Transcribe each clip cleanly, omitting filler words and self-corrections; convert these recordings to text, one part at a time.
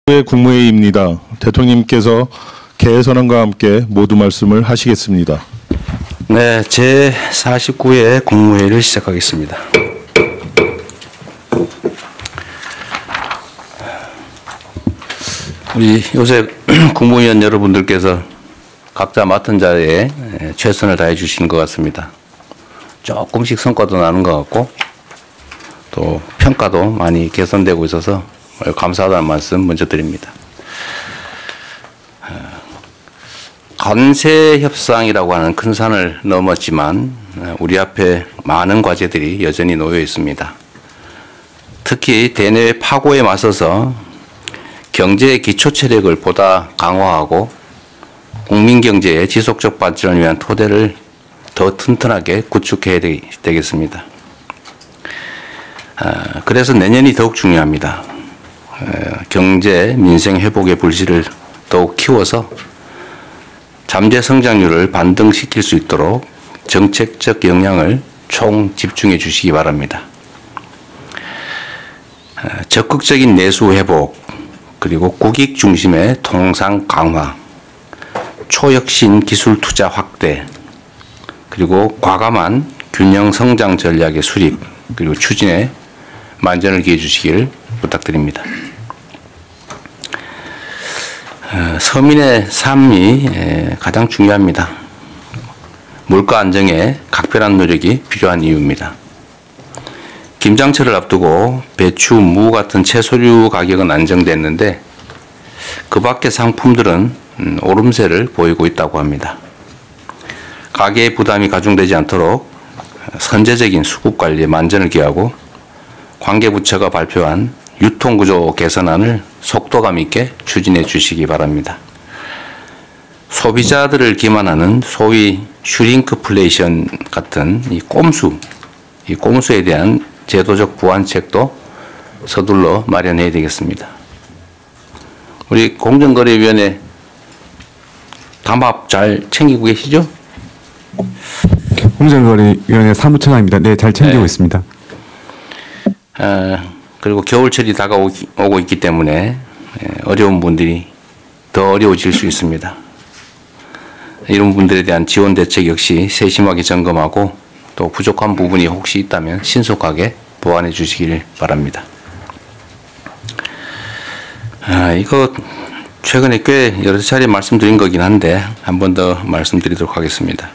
국무회의입니다. 대통령님께서 개선안과 함께 모두 말씀을 하시겠습니다. 네, 제49회 국무회의를 시작하겠습니다. 우리 요새 국무위원 여러분들께서 각자 맡은 자리에 최선을 다해 주신 것 같습니다. 조금씩 성과도 나는 것 같고 또 평가도 많이 개선되고 있어서 감사하다는 말씀 먼저 드립니다. 관세 협상이라고 하는 큰 산을 넘었지만 우리 앞에 많은 과제들이 여전히 놓여 있습니다. 특히 대내외 파고에 맞서서 경제의 기초 체력을 보다 강화하고 국민 경제의 지속적 발전을 위한 토대를 더 튼튼하게 구축해야 되겠습니다. 그래서 내년이 더욱 중요합니다. 경제, 민생 회복의 불씨를 더욱 키워서 잠재 성장률을 반등시킬 수 있도록 정책적 역량을 총 집중해 주시기 바랍니다. 적극적인 내수 회복, 그리고 국익 중심의 통상 강화, 초혁신 기술 투자 확대, 그리고 과감한 균형 성장 전략의 수립, 그리고 추진에 만전을 기해 주시기를 부탁드립니다. 서민의 삶이 가장 중요합니다. 물가 안정에 각별한 노력이 필요한 이유입니다. 김장철을 앞두고 배추, 무 같은 채소류 가격은 안정됐는데 그 밖의 상품들은 오름세를 보이고 있다고 합니다. 가계의 부담이 가중되지 않도록 선제적인 수급 관리에 만전을 기하고 관계부처가 발표한 유통구조 개선안을 속도감 있게 추진해 주시기 바랍니다. 소비자들을 기만하는 소위 슈링크플레이션 같은 이 꼼수에 대한 제도적 보완책도 서둘러 마련해야 되겠습니다. 우리 공정거래위원회 담합 잘 챙기고 계시죠? 공정거래위원회 사무처장입니다. 네, 잘 챙기고 있습니다. 그리고 겨울철이 다가오고 있기 때문에 어려운 분들이 더 어려워질 수 있습니다. 이런 분들에 대한 지원 대책 역시 세심하게 점검하고 또 부족한 부분이 혹시 있다면 신속하게 보완해 주시길 바랍니다. 이거 최근에 꽤 여러 차례 말씀드린 거긴 한데 한 번 더 말씀드리도록 하겠습니다.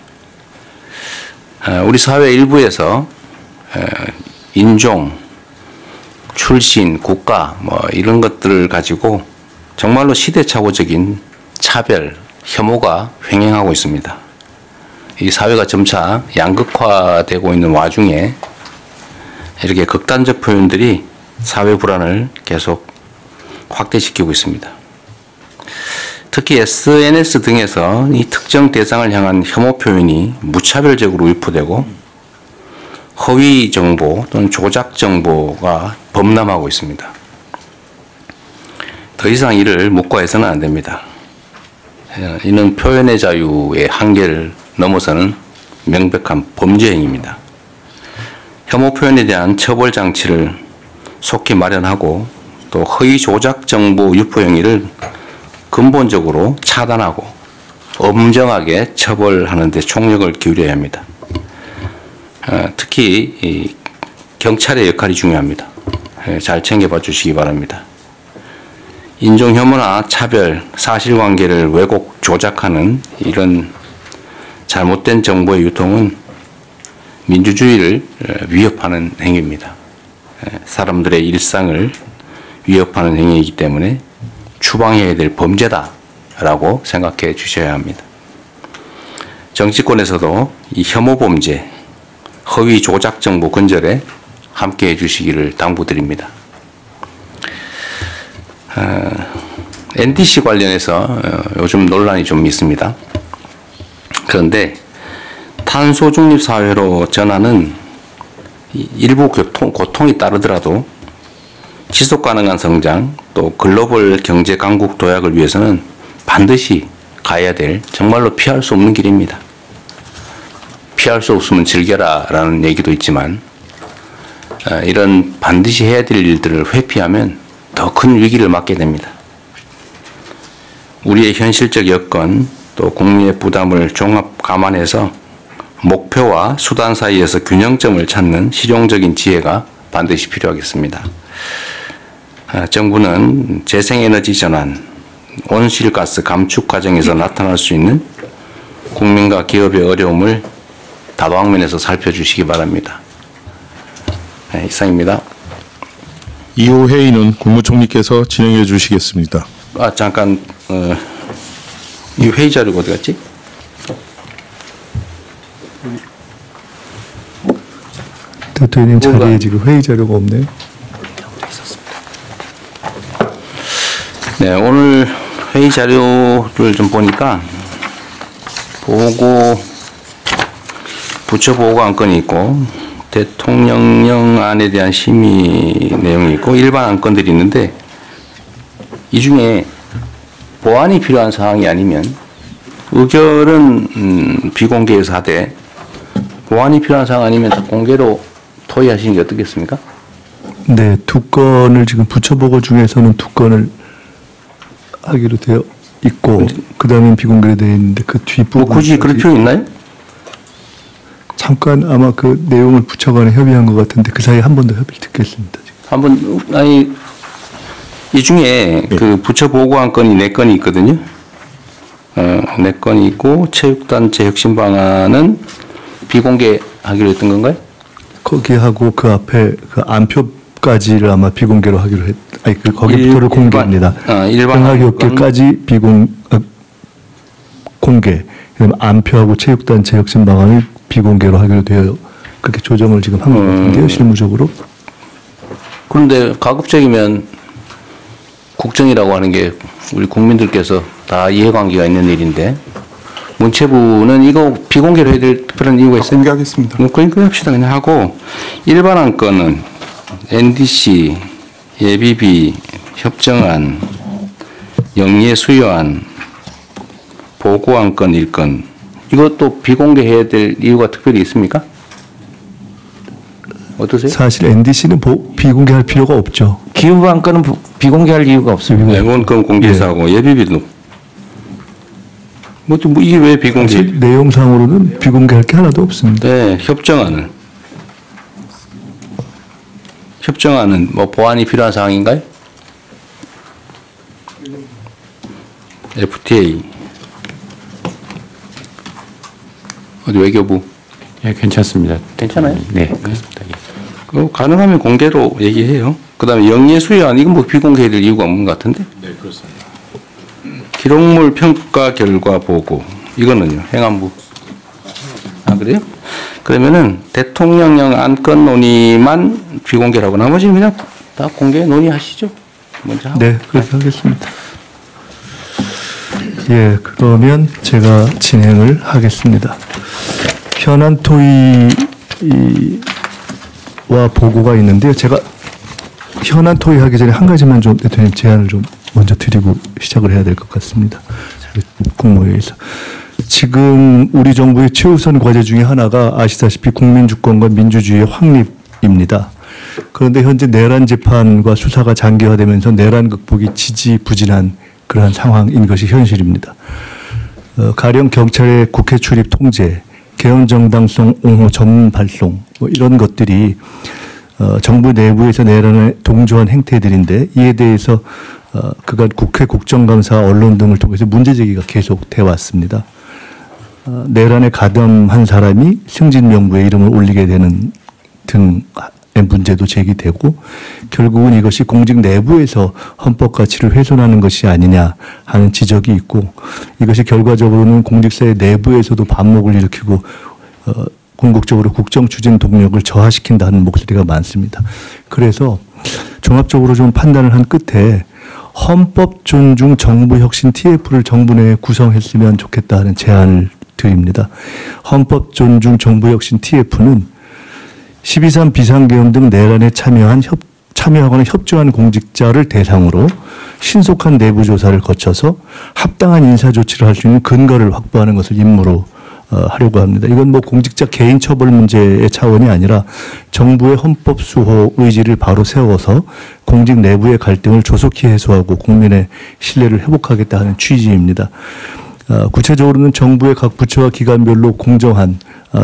우리 사회 일부에서 인종, 출신, 국가 이런 것들을 가지고 정말로 시대착오적인 차별, 혐오가 횡행하고 있습니다. 이 사회가 점차 양극화되고 있는 와중에 이렇게 극단적 표현들이 사회 불안을 계속 확대시키고 있습니다. 특히 SNS 등에서 이 특정 대상을 향한 혐오 표현이 무차별적으로 유포되고 허위 정보 또는 조작 정보가 범람하고 있습니다. 더 이상 이를 묵과해서는 안 됩니다. 이는 표현의 자유의 한계를 넘어서는 명백한 범죄 행위입니다. 혐오 표현에 대한 처벌 장치를 속히 마련하고 또 허위 조작 정보 유포 행위를 근본적으로 차단하고 엄정하게 처벌하는 데 총력을 기울여야 합니다. 특히 이 경찰의 역할이 중요합니다. 잘 챙겨봐 주시기 바랍니다. 인종혐오나 차별, 사실관계를 왜곡, 조작하는 이런 잘못된 정보의 유통은 민주주의를 위협하는 행위입니다. 사람들의 일상을 위협하는 행위이기 때문에 추방해야 될 범죄다라고 생각해 주셔야 합니다. 정치권에서도 이 혐오 범죄, 허위 조작 정보 근절에 함께해 주시기를 당부드립니다. NDC 관련해서 요즘 논란이 좀 있습니다. 그런데 탄소 중립 사회로 전환은 일부 고통이 따르더라도 지속 가능한 성장 또 글로벌 경제 강국 도약을 위해서는 반드시 가야 될 정말로 피할 수 없는 길입니다. 피할 수 없으면 즐겨라 라는 얘기도 있지만 이런 반드시 해야 될 일들을 회피하면 더 큰 위기를 맞게 됩니다. 우리의 현실적 여건 또 국민의 부담을 종합 감안해서 목표와 수단 사이에서 균형점을 찾는 실용적인 지혜가 반드시 필요하겠습니다. 정부는 재생에너지 전환, 온실가스 감축 과정에서 나타날 수 있는 국민과 기업의 어려움을 다방면에서 살펴주시기 바랍니다. 네, 이상입니다. 이후 회의는 국무총리께서 진행해 주시겠습니다. 잠깐 이 회의 자료가 어디 갔지? 대통령님 자리에 지금 회의 자료가 없네요. 네, 오늘 회의 자료를 좀 보니까 부처 보고 안건이 있고 대통령령안에 대한 심의 내용이 있고 일반 안건들이 있는데 이 중에 보완이 필요한 사항이 아니면 의결은 비공개에서 하되 보완이 필요한 사항 아니면 다 공개로 토의하시는 게 어떻겠습니까? 네, 2건을 지금 부처보고 중에서는 2건을 하기로 되어 있고 그 다음에 비공개로 되어 있는데 그 뒷부분 굳이 그럴 필요 있나요? 잠깐 아마 그 내용을 부처 간에 협의한 것 같은데 그 사이에 한 번 더 협의 듣겠습니다. 한번 이 중에 그 부처 보고 안건이 4건이 있거든요. 4건이 있고 체육단체 혁신 방안은 비공개하기로 했던 건가요? 거기하고 그 앞에 그 안표까지를 아마 비공개로 하기로 거기부터를 공개합니다. 병학협계까지 공개. 그다음에 안표하고 체육단체 혁신 방안을 비공개로 하기로 되어 그렇게 조정을 지금 한 것 같은데요, 실무적으로. 그런데 가급적이면 국정이라고 하는 게 우리 국민들께서 다 이해관계가 있는 일인데 문체부는 이거 비공개로 해야 될 특별한 이유가 있어요? 공개하겠습니다. 그러니까 합시다 그냥 하고 일반 안건은 NDC, 예비비, 협정안, 영예 수여안, 보고안건 1건 이것도 비공개해야 될 이유가 특별히 있습니까? 어떠세요? 사실 NDC는 비공개할 필요가 없죠. 기후 안건은 비공개할 이유가 없습니다. 네, 그건 공개해서 하고 예비비도 뭐 이게 왜 비공개? 내용상으로는 비공개할 게 하나도 없습니다. 네, 협정안은 뭐 보완이 필요한 사항인가요? FTA 어디 외교부? 예, 괜찮습니다. 괜찮아요? 네, 그렇습니다. 그 가능하면 공개로 얘기해요. 그다음에 영예 수여안 이건 뭐 비공개될 이유가 없는 것 같은데? 네, 그렇습니다. 기록물 평가 결과 보고 이거는요 행안부. 아 그래요? 그러면은 대통령령 안건 논의만 비공개라고 나머지는 그냥 다 공개 논의하시죠. 먼저 하고. 네, 그렇게 하겠습니다. 예, 그러면 제가 진행을 하겠습니다. 현안 토의와 보고가 있는데요. 제가 현안 토의하기 전에 한 가지만 좀 대통령 제안을 좀 먼저 드리고 시작을 해야 될 것 같습니다. 국무회의에서. 지금 우리 정부의 최우선 과제 중에 하나가 아시다시피 국민주권과 민주주의의 확립입니다. 그런데 현재 내란 재판과 수사가 장기화되면서 내란 극복이 지지부진한 그러한 상황인 것이 현실입니다. 가령 경찰의 국회 출입 통제, 개헌 정당성 옹호 전문 발송 뭐 이런 것들이 정부 내부에서 내란에 동조한 행태들인데 이에 대해서 그간 국회 국정감사 언론 등을 통해서 문제제기가 계속돼 왔습니다. 내란에 가담한 사람이 승진명부에 이름을 올리게 되는 등의 문제도 제기되고 결국은 이것이 공직 내부에서 헌법 가치를 훼손하는 것이 아니냐 하는 지적이 있고 이것이 결과적으로는 공직사회 내부에서도 반목을 일으키고 궁극적으로 국정 추진 동력을 저하시킨다는 목소리가 많습니다. 그래서 종합적으로 좀 판단을 한 끝에 헌법 존중 정부 혁신 TF를 정부 내에 구성했으면 좋겠다 하는 제안을 드립니다. 헌법 존중 정부 혁신 TF는 12.3 비상계엄 등 내란에 참여하거나 협조한 공직자를 대상으로 신속한 내부 조사를 거쳐서 합당한 인사 조치를 할 수 있는 근거를 확보하는 것을 임무로 하려고 합니다. 이건 뭐 공직자 개인 처벌 문제의 차원이 아니라 정부의 헌법 수호 의지를 바로 세워서 공직 내부의 갈등을 조속히 해소하고 국민의 신뢰를 회복하겠다 하는 취지입니다. 구체적으로는 정부의 각 부처와 기관별로 공정한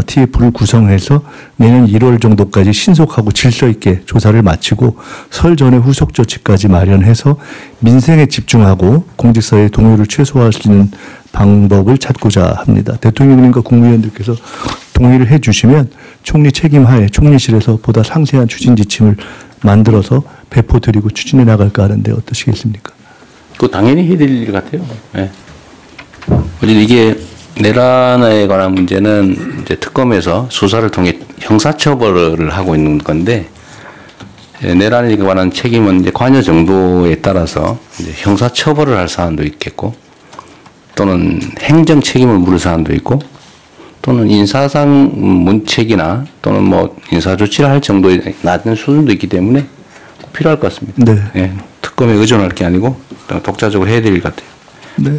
TF를 구성해서 내년 1월 정도까지 신속하고 질서 있게 조사를 마치고 설 전에 후속 조치까지 마련해서 민생에 집중하고 공직사회의 동요를 최소화할 수 있는 방법을 찾고자 합니다. 대통령님과 국무위원들께서 동의를 해 주시면 총리 책임하에 총리실에서 보다 상세한 추진 지침을 만들어서 배포드리고 추진해 나갈까 하는데 어떠시겠습니까? 그 당연히 해야 될 일 같아요. 네. 어쨌든 이게 내란에 관한 문제는 이제 특검에서 수사를 통해 형사처벌을 하고 있는 건데, 내란에 관한 책임은 이제 관여 정도에 따라서 이제 형사처벌을 할 사안도 있겠고, 또는 행정 책임을 물을 사안도 있고, 또는 인사상 문책이나 또는 뭐 인사 조치를 할 정도의 낮은 수준도 있기 때문에 필요할 것 같습니다. 네. 네. 특검에 의존할 게 아니고 독자적으로 해야 될 일 같아요. 네,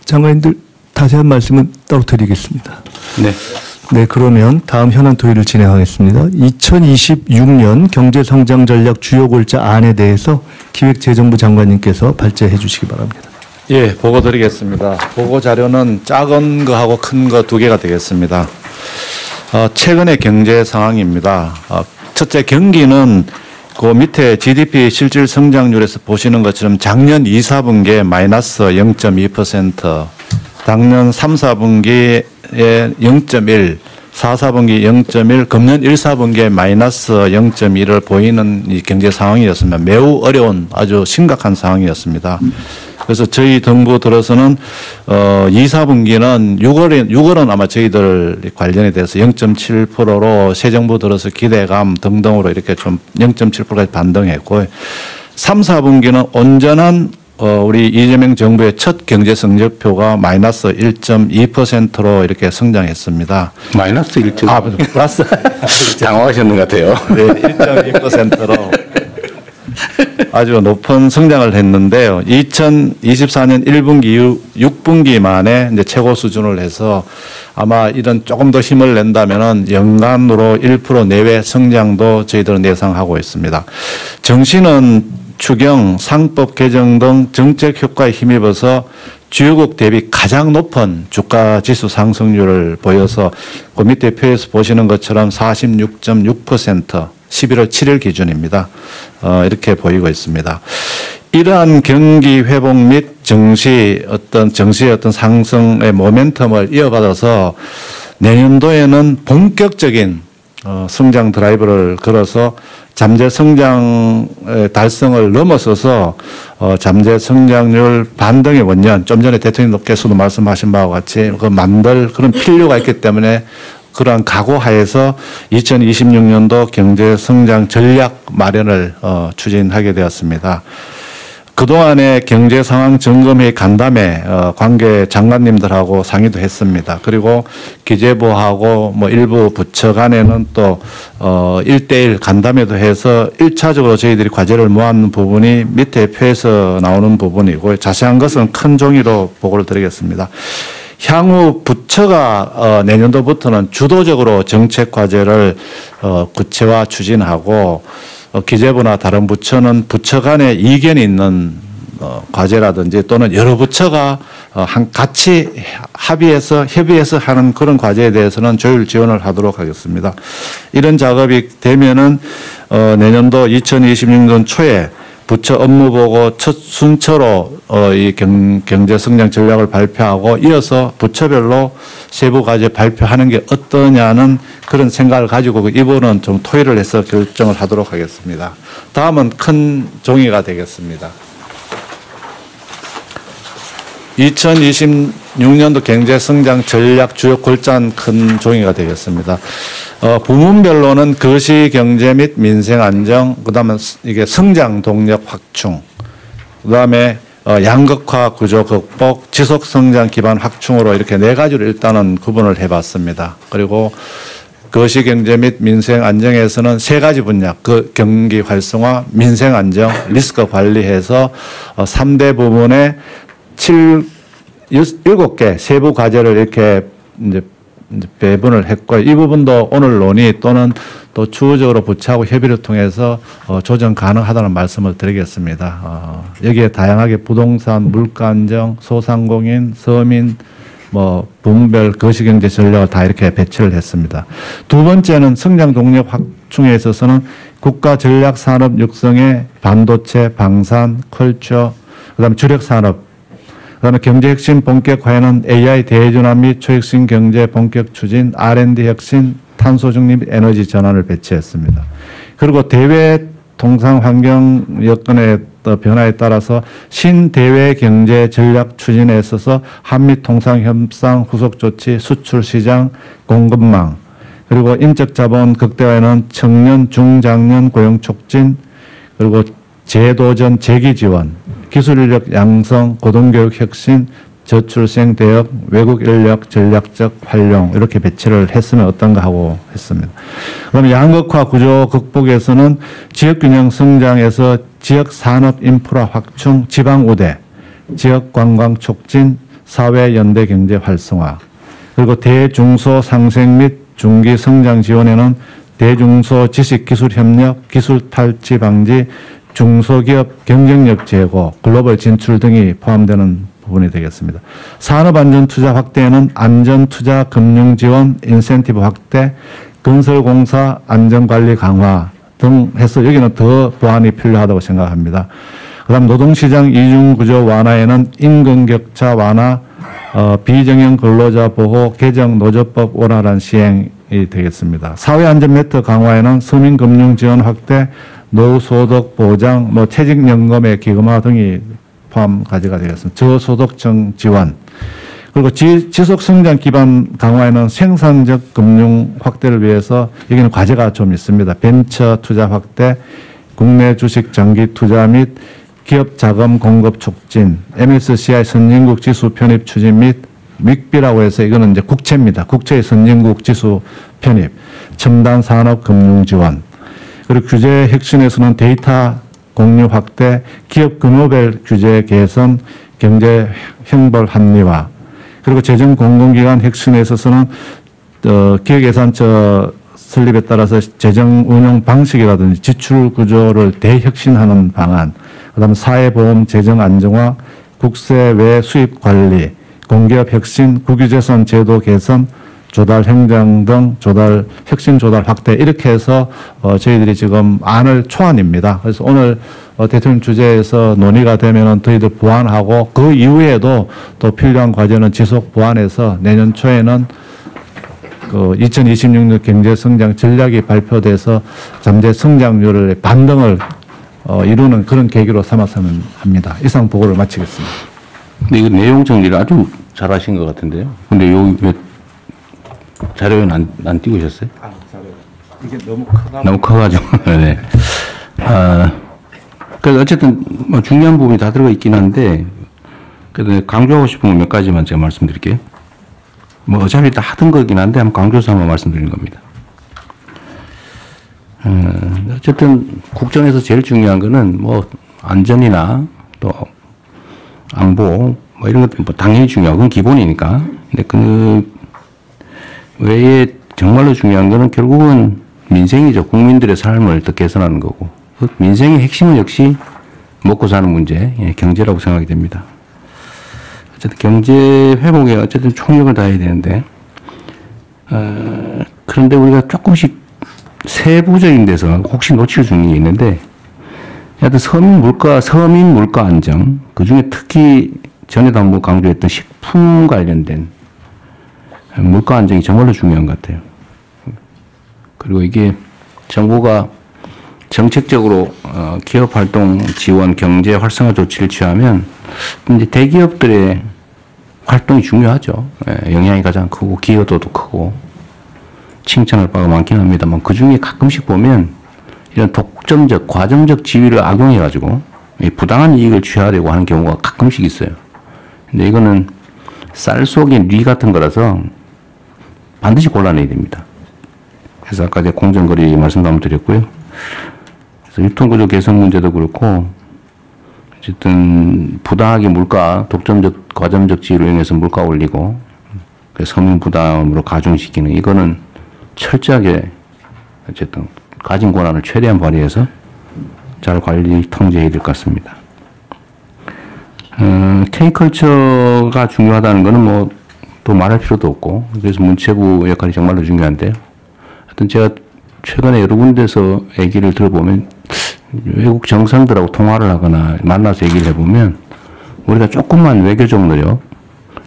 장관님들 자세한 말씀은 따로 드리겠습니다. 네. 네, 그러면 다음 현안 토의를 진행하겠습니다. 2026년 경제성장 전략 주요 골자 안에 대해서 기획재정부 장관님께서 발제해 주시기 바랍니다. 예, 보고 드리겠습니다. 보고 자료는 작은 거하고 큰 거 두 개가 되겠습니다. 최근의 경제 상황입니다. 첫째, 경기는 그 밑에 GDP 실질 성장률에서 보시는 것처럼 작년 2, 4분기에 마이너스 0.2%, 작년 3, 4분기에 0.1, 4, 4분기 0.1, 금년 1, 4분기에 마이너스 0.1을 보이는 이 경제 상황이었습니다. 매우 어려운 아주 심각한 상황이었습니다. 그래서 저희 정부 들어서는 2, 4분기는 6월은 아마 저희들 관련에 대해서 0.7%로 새 정부 들어서 기대감 등등으로 이렇게 좀 0.7%까지 반등했고, 3, 4분기는 온전한 우리 이재명 정부의 첫 경제 성적표가 마이너스 1.2%로 이렇게 성장했습니다. 마이너스 1.2%. 플러스. 당황하셨는 것 같아요. 네, 1.2%로 아주 높은 성장을 했는데요. 2024년 1분기 이후 6분기 만에 이제 최고 수준을 해서 아마 이런 조금 더 힘을 낸다면은 연간으로 1% 내외 성장도 저희들은 예상하고 있습니다. 정시는 추경, 상법 개정 등 정책 효과에 힘입어서 주요국 대비 가장 높은 주가 지수 상승률을 보여서 그 밑에 표에서 보시는 것처럼 46.6%, 11월 7일 기준입니다. 이렇게 보이고 있습니다. 이러한 경기 회복 및 정시의 어떤 상승의 모멘텀을 이어받아서 내년도에는 본격적인 성장 드라이브를 걸어서 잠재 성장의 달성을 넘어서서 잠재 성장률 반등의 원년, 좀 전에 대통령께서도 말씀하신 바와 같이 만들 그런 필요가 있기 때문에 그러한 각오하에서 2026년도 경제 성장 전략 마련을 추진하게 되었습니다. 그동안의 경제 상황 점검회 간담회 관계 장관님들하고 상의도 했습니다. 그리고 기재부하고 뭐 일부 부처 간에는 또 1대1 간담회도 해서 1차적으로 저희들이 과제를 모았는 부분이 밑에 표에서 나오는 부분이고, 자세한 것은 큰 종이로 보고를 드리겠습니다. 향후 부처가 내년도부터는 주도적으로 정책 과제를 구체화 추진하고, 기재부나 다른 부처는 부처 간에 이견이 있는 과제라든지 또는 여러 부처가 같이 협의해서 하는 그런 과제에 대해서는 조율 지원을 하도록 하겠습니다. 이런 작업이 되면은 내년도 2026년 초에 부처 업무보고 첫 순서로 이 경제 성장 전략을 발표하고 이어서 부처별로 세부 과제 발표하는 게 어떠냐는 그런 생각을 가지고 이 부분은 좀 토의를 해서 결정을 하도록 하겠습니다. 다음은 큰 종이가 되겠습니다. 2026년도 경제 성장 전략 주요 골자는 큰 종이가 되겠습니다. 부문별로는 거시 경제 및 민생 안정, 그다음에 이게 성장 동력 확충, 그다음에 양극화 구조 극복, 지속 성장 기반 확충으로 이렇게 네 가지로 일단은 구분을 해봤습니다. 그리고 거시 경제 및 민생 안정에서는 세 가지 분야, 그 경기 활성화, 민생 안정, 리스크 관리해서 3대 부문에 7개 세부 과제를 이렇게 이제 이제 배분을 했고 이 부분도 오늘 논의 또는 또 추후적으로 부처하고 협의를 통해서 조정 가능하다는 말씀을 드리겠습니다. 여기에 다양하게 부동산, 물가 안정, 소상공인, 서민, 뭐 분별 거시경제 전략을 다 이렇게 배치를 했습니다. 두 번째는 성장 동력 확충에 있어서는 국가 전략 산업 육성에 반도체, 방산, 컬처, 그다음에 주력 산업, 그다음에 경제 혁신 본격화에는 AI 대전환 및 초혁신 경제 본격 추진, R&D 혁신, 탄소 중립 에너지 전환을 배치했습니다. 그리고 대외 통상 환경 여건의 변화에 따라서 신대외 경제 전략 추진에 있어서 한미 통상 협상 후속 조치, 수출 시장, 공급망, 그리고 인적 자본 극대화에는 청년 중장년 고용 촉진, 그리고 재도전 재기 지원, 기술 인력 양성, 고등교육 혁신, 저출생 대역, 외국 인력 전략적 활용 이렇게 배치를 했으면 어떤가 하고 했습니다. 그럼 양극화 구조 극복에서는 지역균형 성장에서 지역 산업 인프라 확충, 지방 우대, 지역 관광 촉진, 사회 연대 경제 활성화, 그리고 대중소 상생 및 중기 성장 지원에는 대중소 지식 기술 협력, 기술 탈취 방지, 중소기업 경쟁력 제고, 글로벌 진출 등이 포함되는 부분이 되겠습니다. 산업안전투자 확대에는 안전투자 금융지원, 인센티브 확대, 건설공사 안전관리 강화 등 해서 여기는 더 보완이 필요하다고 생각합니다. 그다음 노동시장 이중구조 완화에는 임금격차 완화, 비정형 근로자 보호, 개정 노조법 원활한 시행이 되겠습니다. 사회안전 매트 강화에는 서민금융지원 확대, 노후소득 보장, 퇴직연금의 기금화 등이 포함 가지가 되겠습니다. 저소득층 지원, 그리고 지속성장 기반 강화에는 생산적 금융 확대를 위해서 여기는 과제가 좀 있습니다. 벤처 투자 확대, 국내 주식 장기 투자 및 기업 자금 공급 촉진, MSCI 선진국 지수 편입 추진 및 믹비라고 해서 이거는 이제 국채입니다. 국채의 선진국 지수 편입, 첨단 산업 금융 지원, 그리고 규제 혁신에서는 데이터 공유 확대, 기업 규모별 규제 개선, 경제 형벌 합리화, 그리고 재정 공공기관 혁신에 있어서는 기획예산처 설립에 따라서 재정 운영 방식이라든지 지출 구조를 대혁신하는 방안, 그다음에 사회보험 재정 안정화, 국세외 수입 관리, 공기업 혁신, 국유재산 제도 개선, 조달 행정 등 조달 혁신 조달 확대 이렇게 해서 저희들이 지금 안을 초안입니다. 그래서 오늘 대통령 주재에서 논의가 되면은 저희들 보완하고 그 이후에도 또 필요한 과제는 지속 보완해서 내년 초에는 그 2026년 경제 성장 전략이 발표돼서 잠재 성장률의 반등을 이루는 그런 계기로 삼았으면 합니다. 이상 보고를 마치겠습니다. 근데 이거 내용 정리를 아주 잘하신 것 같은데요. 근데 여기 왜 자료는 안 띄고 오셨어요? 이게 너무 크다. 너무 커가지고. 네. 그래서 어쨌든 뭐 중요한 부분이 다 들어가 있긴 한데, 그래도 강조하고 싶은 건 몇 가지만 제가 말씀드릴게요. 뭐 어차피 다 하던 거긴 한데 한번 강조해서 한번 말씀드리는 겁니다. 어쨌든 국정에서 제일 중요한 거는 뭐 안전이나 또 안보 뭐 이런 것들 뭐 당연히 중요하고 그건 기본이니까. 근데 그 외에 정말로 중요한 거는 결국은 민생이죠. 국민들의 삶을 더 개선하는 거고. 그 민생의 핵심은 역시 먹고 사는 문제, 경제라고 생각이 됩니다. 어쨌든 경제 회복에 어쨌든 총력을 다해야 되는데, 그런데 우리가 조금씩 세부적인 데서 혹시 놓칠 수 있는 게 있는데, 하여튼 서민 물가 안정, 그 중에 특히 전에도 한번 강조했던 식품 관련된 물가 안정이 정말로 중요한 것 같아요. 그리고 이게 정부가 정책적으로 기업 활동 지원, 경제 활성화 조치를 취하면 이제 대기업들의 활동이 중요하죠. 영향이 가장 크고 기여도도 크고 칭찬할 바가 많긴 합니다만 그 중에 가끔씩 보면 이런 독점적, 과정적 지위를 악용해가지고 부당한 이익을 취하려고 하는 경우가 가끔씩 있어요. 근데 이거는 쌀 속에 뉘 같은 거라서 반드시 골라내야 됩니다. 그래서 아까 제가 공정거래 말씀도 한번 드렸고요. 그래서 유통구조 개선 문제도 그렇고 어쨌든 부당하게 물가, 독점적, 과점적 지위로 인해서 물가 올리고 그 서민 부담으로 가중시키는 이거는 철저하게 어쨌든 가진 권한을 최대한 발휘해서 잘 관리 통제해야 될 것 같습니다. K컬처가 중요하다는 거는 뭐 또 말할 필요도 없고 그래서 문체부 역할이 정말로 중요한데요. 하여튼 제가 최근에 여러 군데서 얘기를 들어보면 외국 정상들하고 통화를 하거나 만나서 얘기를 해보면 우리가 조금만 외교적 노력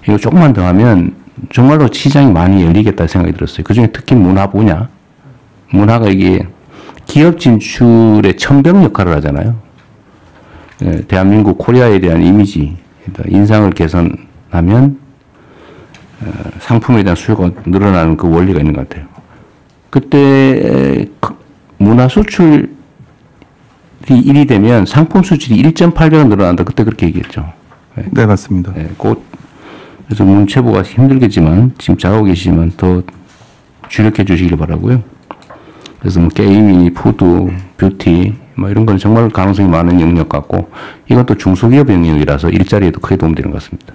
이거 조금만 더 하면 정말로 시장이 많이 열리겠다 생각이 들었어요. 그중에 특히 문화 분야 문화가 이게 기업 진출의 천병 역할을 하잖아요. 대한민국 코리아에 대한 이미지, 인상을 개선하면 상품에 대한 수요가 늘어나는 그 원리가 있는 것 같아요. 그때 문화 수출이 1이 되면 상품 수출이 1.8배가 늘어난다. 그때 그렇게 얘기했죠. 네, 맞습니다. 그래서 문체부가 힘들겠지만 지금 잘하고 계시지만 더 주력해 주시길 바라고요. 그래서 뭐 게임이니 푸드, 뷰티 뭐 이런 건 정말 가능성이 많은 영역 같고 이건 또 중소기업 영역이라서 일자리에도 크게 도움되는 것 같습니다.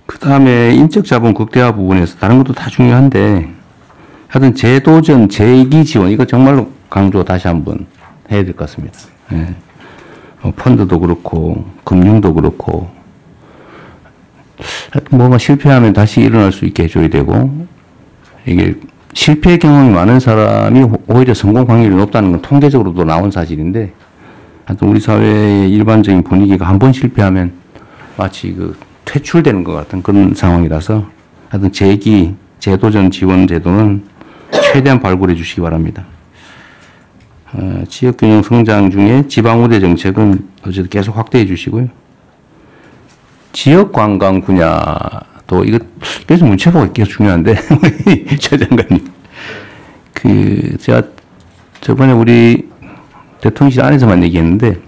그 다음에 인적 자본 극대화 부분에서 다른 것도 다 중요한데 하여튼 제도전 재기 지원 이거 정말로 강조 다시 한번 해야 될 것 같습니다. 예. 펀드도 그렇고 금융도 그렇고 뭐가 실패하면 다시 일어날 수 있게 해줘야 되고 이게 실패 경험이 많은 사람이 오히려 성공 확률이 높다는 건 통계적으로도 나온 사실인데 하여튼 우리 사회의 일반적인 분위기가 한 번 실패하면 마치 그 퇴출되는 것 같은 그런 상황이라서 하여튼 재기, 제도전 지원 제도는 최대한 발굴해 주시기 바랍니다. 지역균형 성장 중에 지방우대 정책은 어쨌든 계속 확대해 주시고요. 지역관광 분야도 이거 그래서 문체부가 계속 중요한데 최 장관님 제가 저번에 우리 대통령실 안에서만 얘기했는데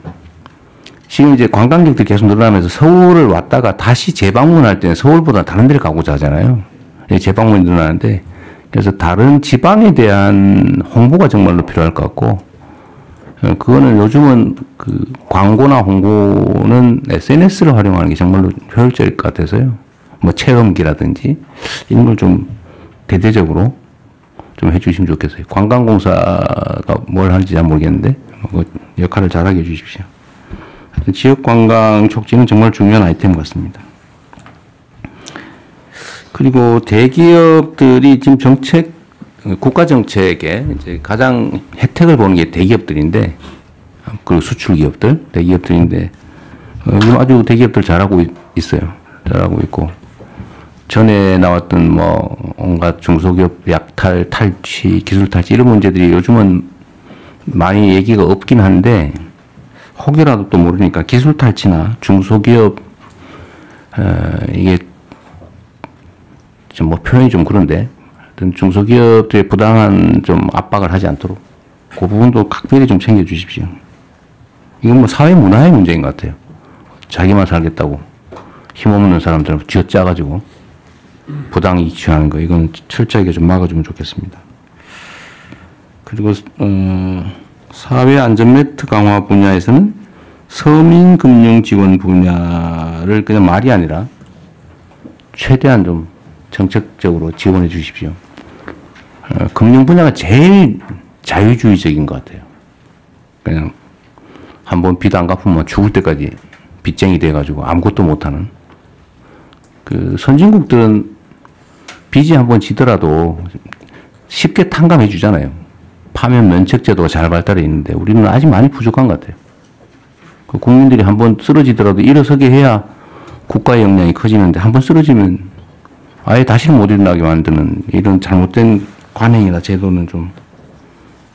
지금 이제 관광객들이 계속 늘어나면서 서울을 왔다가 다시 재방문할 때는 서울보다 다른 데를 가고자 하잖아요. 재방문이 늘어나는데 그래서 다른 지방에 대한 홍보가 정말로 필요할 것 같고 그거는 요즘은 그 광고나 홍보는 SNS를 활용하는 게 정말로 효율적일 것 같아서요. 뭐 체험기라든지 이런 걸 좀 대대적으로 좀 해주시면 좋겠어요. 관광공사가 뭘 하는지 잘 모르겠는데 뭐 역할을 잘하게 해주십시오. 지역관광 촉진은 정말 중요한 아이템 같습니다. 그리고 대기업들이 지금 국가 정책에 이제 가장 혜택을 보는 게 대기업들인데, 그 수출 기업들, 대기업들인데, 아주 대기업들 잘하고 있어요. 잘하고 있고. 전에 나왔던 뭐, 온갖 중소기업 약탈, 탈취, 기술 탈취, 이런 문제들이 요즘은 많이 얘기가 없긴 한데, 혹여라도 또 모르니까 기술 탈취나 중소기업, 이게 좀 뭐 표현이 좀 그런데, 하여튼 중소기업들의 부당한 좀 압박을 하지 않도록 그 부분도 각별히 좀 챙겨주십시오. 이건 뭐 사회 문화의 문제인 것 같아요. 자기만 살겠다고 힘없는 사람들은 쥐어짜가지고 부당이익 취하는 거, 이건 철저하게 좀 막아주면 좋겠습니다. 그리고 사회 안전 매트 강화 분야에서는 서민 금융 지원 분야를 그냥 말이 아니라 최대한 좀 정책적으로 지원해 주십시오. 금융 분야가 제일 자유주의적인 것 같아요. 그냥 한번 빚 안 갚으면 죽을 때까지 빚쟁이 돼가지고 아무것도 못하는. 그 선진국들은 빚이 한번 지더라도 쉽게 탕감해 주잖아요. 파면 면책 제도가 잘 발달해 있는데 우리는 아직 많이 부족한 것 같아요. 그 국민들이 한번 쓰러지더라도 일어서게 해야 국가의 역량이 커지는데 한번 쓰러지면 아예 다시는 못 일어나게 만드는 이런 잘못된 관행이나 제도는 좀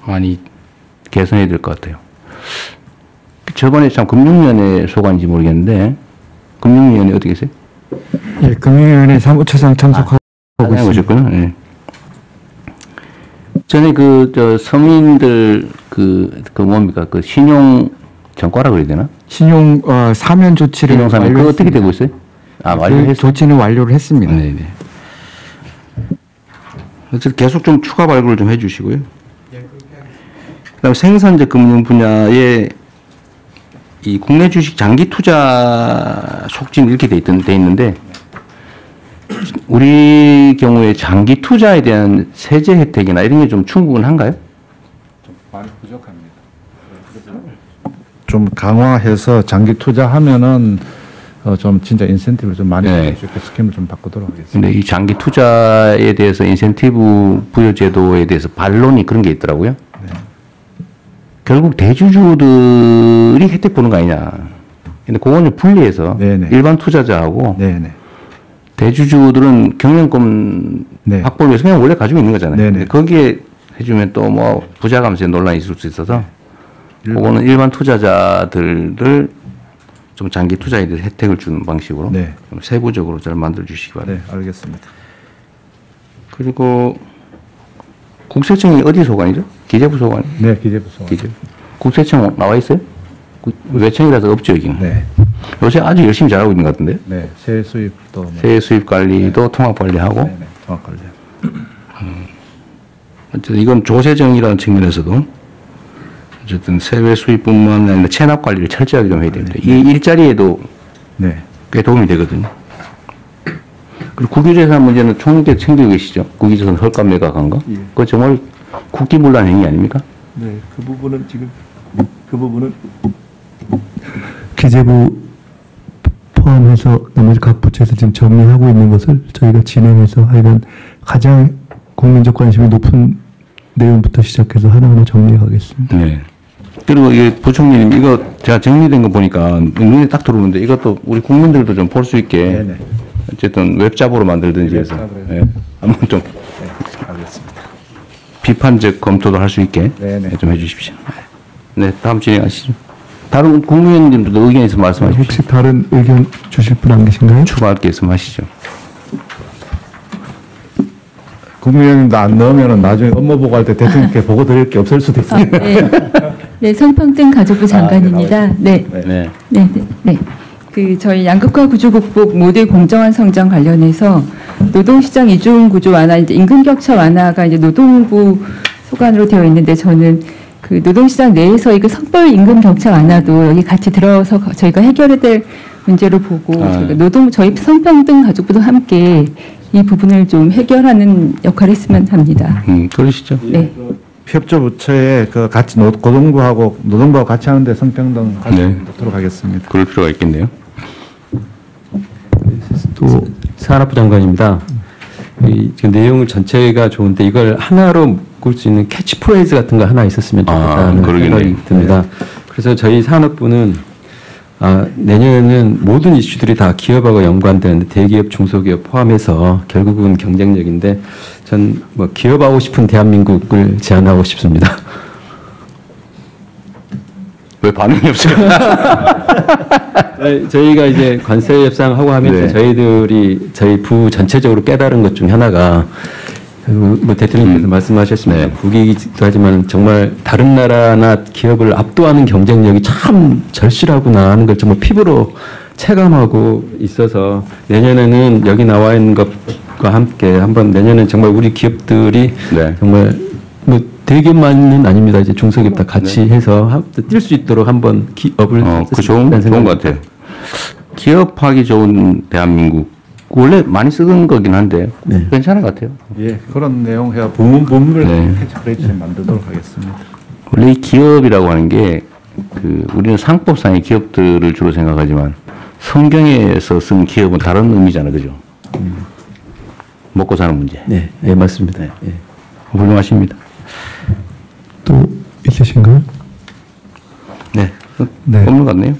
많이 개선해야 될 것 같아요. 저번에 참 금융위원회 소관인지 모르겠는데 금융위원회 어떻게 계세요? 예, 금융위원회 사무처장 참석하고 있습니다. 오셨구나. 예. 전에 서민들 뭡니까 그 신용 전과라 그래야 되나? 신용 사면 조치를 신용 사면 그거 어떻게 되고 있어요? 그 조치는 완료를 했습니다. 네네. 어쨌든 계속 좀 추가 발굴을 좀 해주시고요. 그다음 생산재 금융 분야에 이 국내 주식 장기 투자 촉진 이렇게 돼 있는데 우리 경우에 장기 투자에 대한 세제 혜택이나 이런 게 좀 충분은 한가요? 많이 부족합니다. 좀 강화해서 장기 투자하면은 좀 진짜 인센티브를 좀 많이 네. 줄 수 있게 스킴을 좀 바꾸도록 하겠습니다. 근데 이 장기 투자에 대해서 인센티브 부여 제도에 대해서 반론이 그런 게 있더라고요. 결국 대주주들이 혜택 보는 거 아니냐. 근데 그거는 분리해서 네네. 일반 투자자하고 네네. 대주주들은 경영권 네. 확보를 위해서 그냥 원래 가지고 있는 거잖아요. 네네. 근데 거기에 해주면 또 뭐 부자 감세에 논란이 있을 수 있어서 그거는 일반 투자자들을 좀 장기 투자에 대해서 혜택을 주는 방식으로 네. 좀 세부적으로 잘 만들어 주시기 바랍니다. 네, 알겠습니다. 그리고 국세청이 어디 소관이죠? 기재부 소관. 네, 기재부 소관. 기재부. 국세청 나와 있어요? 외청이라서 없죠, 여기는. 네. 요새 아주 열심히 잘하고 있는 것 같은데. 네, 세액 수입도 뭐. 세액 수입 관리도 통합 관리하고. 네, 네, 통합 관리. 어쨌든 이건 조세정이라는 측면에서도 어쨌든 세외 수입뿐만 아니라 체납 관리를 철저하게 좀 해야 됩니다. 이 일자리에도 네. 꽤 도움이 되거든요. 그리고 국유재산 문제는 총리께 챙기고 계시죠? 국유재산 헐값 매각한 거? 예. 그거 정말 국기문란 행위 아닙니까? 네, 그 부분은 지금 기재부 포함해서 나머지 각 부처에서 지금 정리하고 있는 것을 저희가 진행해서 하여간 가장 국민적 관심이 높은 내용부터 시작해서 하나하나 정리해 가겠습니다. 네. 그리고 이게 부총리님 이거 제가 정리된 거 보니까 눈에 딱 들어오는데 이것도 우리 국민들도 좀 볼 수 있게 네네. 어쨌든 웹잡으로 만들든지 해서 네. 한번 좀 알겠습니다. 비판적 검토도 할 수 있게 네네. 좀 해주십시오. 네, 다음 진행하시죠. 다른 국무위원님들도 의견 있으면 말씀하십시오. 혹시 다른 의견 주실 분 안 계신가요? 추가할 게 있으면 하시죠. 국무위원님도 안 넣으면은 나중에 업무 보고할 때 대통령께 보고 드릴 게 없을 수도 있어요. 네. 네, 성평등 가족부 장관입니다. 네. 네. 네, 네, 네. 저희 양극화 구조 극복 모두의 공정한 성장 관련해서 노동시장 이중 구조 완화, 이제 임금 격차 완화가 이제 노동부 소관으로 되어 있는데 저는 그 노동시장 내에서 이거 성별 임금 격차 완화도 여기 같이 들어서 저희가 해결해야 될 문제로 보고 저희가 저희 성평등 가족부도 함께 이 부분을 좀 해결하는 역할을 했으면 합니다. 그러시죠. 네. 협조 부처에 그 같이 노동부하고 같이 하는데 성평등 같이 네. 넣도록 하겠습니다. 그럴 필요가 있겠네요. 또 산업부 장관입니다. 그 내용 전체가 좋은데 이걸 하나로 묶을 수 있는 캐치프레이즈 같은 거 하나 있었으면 좋겠다는 생각이 듭니다. 그래서 저희 산업부는 내년에는 모든 이슈들이 다 기업하고 연관된 대기업, 중소기업 포함해서 결국은 경쟁력인데 전 뭐 기업하고 싶은 대한민국을 제안하고 싶습니다. 왜 반응이 없어요? 저희가 이제 관세 협상하고 하면서 네. 저희 부 전체적으로 깨달은 것 중에 하나가 뭐 대통령께서 말씀하셨습니다. 네. 국이기도 하지만 정말 다른 나라나 기업을 압도하는 경쟁력이 참 절실하구나 하는 걸 정말 피부로 체감하고 있어서 내년에는 여기 나와 있는 것과 함께 한번 내년에 정말 우리 기업들이 네. 정말 뭐 대기업만은 아닙니다. 이제 중소기업 다 같이 해서 뛸 수 있도록 한번 기업을 그 좋은 것 같아요. 기업하기 좋은 대한민국 원래 많이 쓰던 거긴 한데 네. 괜찮은 것 같아요. 예, 그런 내용 해야 부문별 네. 캐치프레이즈 만들도록 하겠습니다. 원래 이 기업이라고 하는 게 우리는 상법상의 기업들을 주로 생각하지만 성경에서 쓴 기업은 다른 의미잖아요, 그죠? 먹고 사는 문제. 네, 네 맞습니다. 네. 훌륭하십니다. 또 있으신가요? 네, 네. 없는 것 같네요.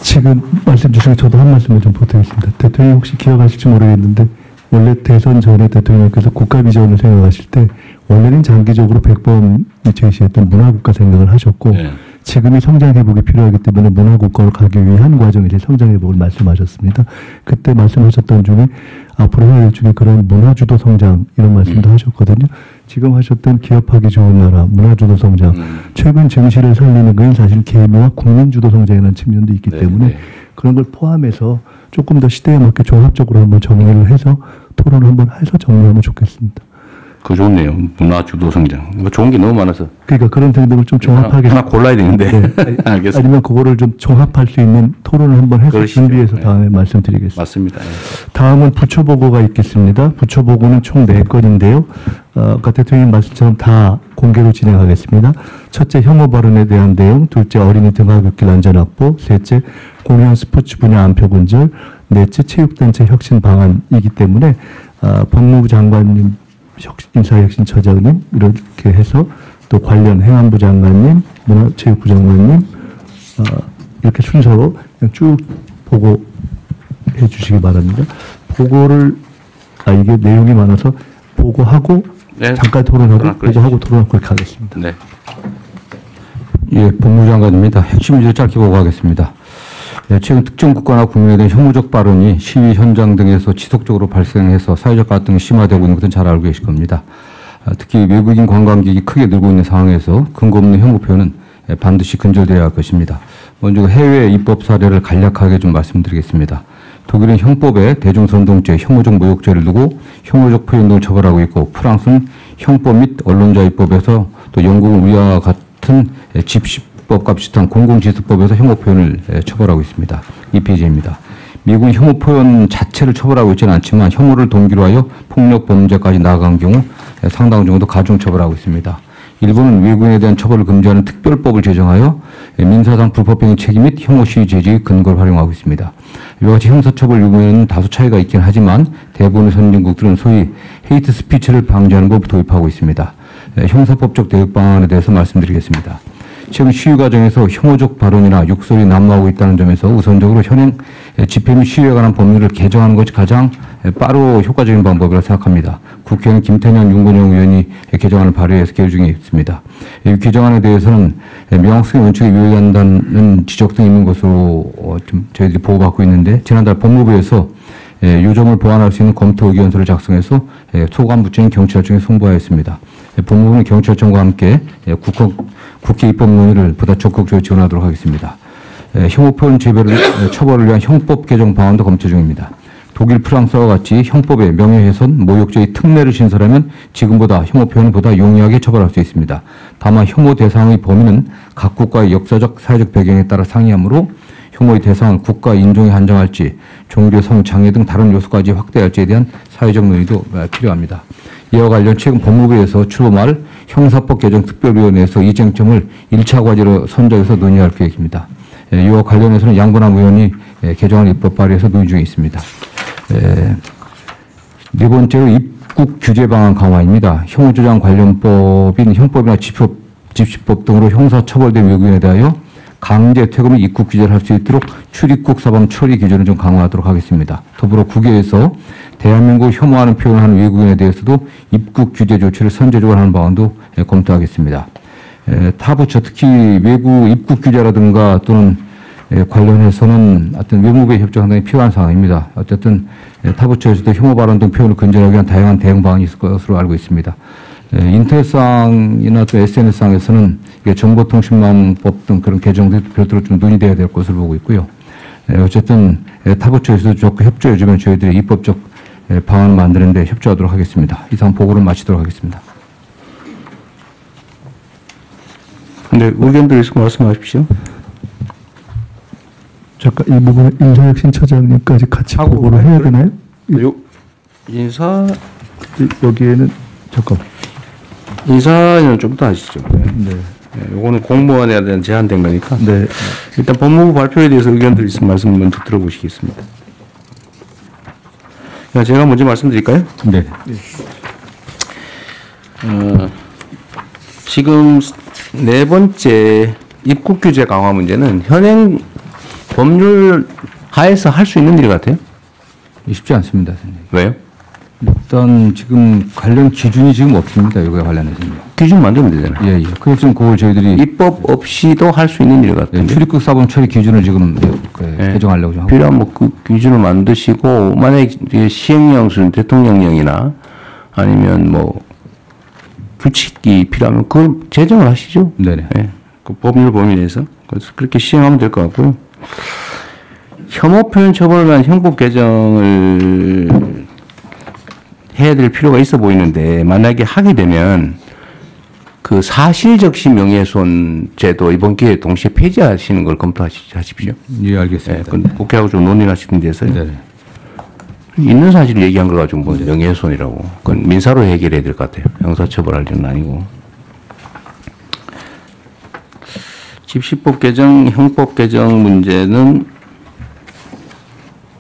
지금 말씀 주신 저도 한 말씀을 좀 보태겠습니다. 대통령 혹시 기억하실지 모르겠는데 원래 대선 전에 대통령께서 국가 비전을 생각하실 때 원래는 장기적으로 100번이 제시했던 문화국가 생각을 하셨고 네. 지금이 성장회복이 필요하기 때문에 문화국가로 가기 위한 과정이 이제 성장회복을 말씀하셨습니다. 그때 말씀하셨던 중에 앞으로 해야 될 중에 그런 문화주도 성장 이런 말씀도 하셨거든요. 지금 하셨던 기업하기 좋은 나라, 문화주도 성장, 최근 증시를 살리는 건 사실 개미와 국민주도 성장이라는 측면도 있기 네, 때문에 네. 그런 걸 포함해서 조금 더 시대에 맞게 종합적으로 한번 정리를 해서 토론을 한번 해서 정리하면 좋겠습니다. 그거 좋네요. 문화 주도 성장. 뭐 좋은 게 너무 많아서. 그러니까 그런 등등을 좀 종합하게 하나 골라야 되는데. 네. 알겠습니다. 아니면 그거를 좀 종합할 수 있는 토론을 한번 해서 그러시죠. 준비해서 네. 다음에 말씀드리겠습니다. 맞습니다. 예. 다음은 부처보고가 있겠습니다. 부처보고는 총 4건인데요. 아까 대통령님 말씀처럼 다 공개로 진행하겠습니다. 첫째, 혐오 발언에 대한 내용. 둘째, 어린이 등하굣길 안전 확보. 셋째, 공연 스포츠 분야 안표 분절. 넷째, 체육단체 혁신 방안이기 때문에 법무부 장관님, 인사혁신처장님 이렇게 해서 또 관련 행안부 장관님, 문화체육부 장관님 이렇게 순서로 그냥 쭉 보고해 주시기 바랍니다. 보고를 이게 내용이 많아서 보고하고 네. 잠깐 토론하고 보고하고 토론하고 그렇게 하겠습니다. 네. 예, 법무부 장관입니다. 핵심 주제 짧게 보고하겠습니다. 예, 최근 특정 국가나 국민에 대한 혐오적 발언이 시위 현장 등에서 지속적으로 발생해서 사회적 갈등이 심화되고 있는 것은 잘 알고 계실 겁니다. 특히 외국인 관광객이 크게 늘고 있는 상황에서 근거 없는 혐오 표현은 반드시 근절되어야 할 것입니다. 먼저 해외 입법 사례를 간략하게 좀 말씀드리겠습니다. 독일은 형법에 대중선동죄, 혐오적 모욕죄를 두고 혐오적 표현 등을 처벌하고 있고, 프랑스는 형법 및 언론자 입법에서, 또 영국은 우리와 같은 집시법과 비슷한 공공지수법에서 혐오 표현을 처벌하고 있습니다. EPJ입니다. 미국은 혐오 표현 자체를 처벌하고 있지는 않지만 혐오를 동기로 하여 폭력 범죄까지 나아간 경우 상당 정도 가중 처벌하고 있습니다. 일본은 외국인에 대한 처벌을 금지하는 특별법을 제정하여 민사상 불법행위 책임 및 혐오 시위 제지의 근거를 활용하고 있습니다. 이와 같이 형사처벌 유무에는 다소 차이가 있긴 하지만 대부분의 선진국들은 소위 헤이트 스피치를 방지하는 법을 도입하고 있습니다. 형사법적 대응 방안에 대해서 말씀드리겠습니다. 최근 시위 과정에서 혐오적 발언이나 욕설이 난무하고 있다는 점에서 우선적으로 현행 집회 및 시위에 관한 법률을 개정하는 것이 가장 빠르고 효과적인 방법이라고 생각합니다. 국회는 김태년, 윤건영 의원이 개정안을 발의해서 계류 중에 있습니다. 이 개정안에 대해서는 명확성의 원칙에 위배한다는 지적 등이 있는 것으로 좀 저희들이 보고받고 있는데, 지난달 법무부에서 요점을 보완할 수 있는 검토 의견서를 작성해서 소관부처인 경찰청에 송부하였습니다. 법무부는 경찰청과 함께 국회 입법 논의를 보다 적극적으로 지원하도록 하겠습니다. 혐오 표현 처벌을 위한 형법 개정 방안도 검토 중입니다. 독일, 프랑스와 같이 형법에 명예훼손, 모욕죄의 특례를 신설하면 지금보다 혐오 표현을 보다 용이하게 처벌할 수 있습니다. 다만 혐오 대상의 범위는 각 국가의 역사적, 사회적 배경에 따라 상이하므로 혐오의 대상을 국가 인종에 한정할지, 종교, 성, 장애 등 다른 요소까지 확대할지에 대한 사회적 논의도 필요합니다. 이와 관련 최근 법무부에서 출범할 형사법 개정 특별위원회에서 이 쟁점을 1차 과제로 선정해서 논의할 계획입니다. 이와 관련해서는 양분한 의원이 개정안 입법 발의해서 논의 중에 있습니다. 네 번째로 입국 규제 방안 강화입니다. 혐오조장 관련법인 형법이나 집시법 등으로 형사처벌된 외국인에 대하여 강제 퇴거 및 입국 규제를 할 수 있도록 출입국 사범 처리 기준을 좀 강화하도록 하겠습니다. 더불어 국외에서 대한민국 혐오하는 표현을 하는 외국인에 대해서도 입국 규제 조치를 선제적으로 하는 방안도 검토하겠습니다. 타 부처 특히 외국 입국 규제라든가 또는 관련해서는 어떤 외무부의 협조가 상당히 필요한 상황입니다. 어쨌든 타 부처에서도 혐오 발언 등 표현을 근절하기 위한 다양한 대응 방안이 있을 것으로 알고 있습니다. 인터넷상이나 또 SNS상에서는 정보통신망법 등 그런 개정도 별도로 좀 논의되어야 될 것으로 보고 있고요. 어쨌든 타 부처에서도 적극 협조해 주면 저희들이 입법적 방안을 만드는 데 협조하도록 하겠습니다. 이상 보고를 마치도록 하겠습니다. 네, 의견들 있으면 말씀하십시오. 잠깐 이 부분은 인사혁신처장님까지 같이 보고를 해야 되나요? 인사 여기에는 잠깐 인사는 좀 더 하시죠. 네. 요거는 공무원에 대한 제한된 거니까. 네. 일단 법무부 발표에 대해서 의견들 있으면 말씀 먼저 들어보시겠습니다. 제가 먼저 말씀드릴까요? 네. 지금 네 번째 입국 규제 강화 문제는 현행 법률 하에서 할 수 있는 일 같아요? 쉽지 않습니다, 선생님. 왜요? 일단 지금 관련 기준이 지금 없습니다. 이거에 관련해서는. 기준 만들면 되잖아요. 예, 예. 그래서 지금 그걸 저희들이 입법 없이도 할 수 있는 일 같은데. 출입국 사범 처리 기준을 지금 개정하려고 좀 하고. 필요한 그 기준을 만드시고 만약에 시행령, 대통령령이나 아니면 규칙이 필요하면 그걸 제정을 하시죠. 네네. 네. 그 법률 범위 내에서 그래서 그렇게 시행하면 될 것 같고요. 혐오 표현 처벌을 위한 형법 개정을 해야 될 필요가 있어 보이는데 만약에 하게 되면 그 사실적시 명예훼손 제도 이번 기회에 동시에 폐지하시는 걸 검토하십시오. 예, 알겠습니다. 네, 국회하고 좀 논의하시는 데서 네. 있는 사실을 얘기한 걸 가지고 뭐 명예훼손이라고. 그건 민사로 해결해야 될 것 같아요. 형사처벌할 일은 아니고. 집시법 개정, 형법 개정 문제는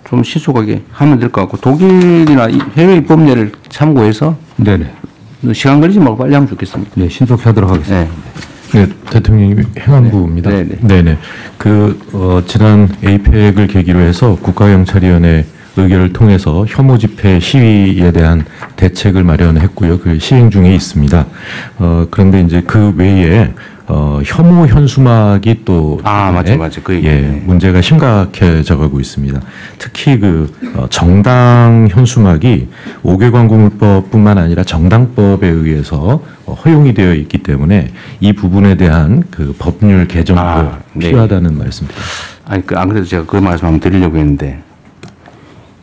좀 신속하게 하면 될 것 같고 독일이나 해외 입법례를 참고해서 네네. 시간 걸리지 말고 빨리 하면 좋겠습니다. 네, 신속히 하도록 하겠습니다. 네. 네, 대통령님 행안부입니다. 네, 네. 네네. 지난 에이펙을 계기로 해서 국가경찰위원회 의결을 통해서 혐오 집회 시위에 대한 대책을 마련했고요. 그 시행 중에 있습니다. 그런데 이제 그 외에 혐오 현수막이 또 맞아. 그 얘기. 문제가 심각해져 가고 있습니다. 특히 정당 현수막이 5개 광고물법뿐만 아니라 정당법에 의해서 허용이 되어 있기 때문에 이 부분에 대한 그 법률 개정도 필요하다는 말씀입니다. 아니, 안 그래도 제가 그 말씀 한번 드리려고 했는데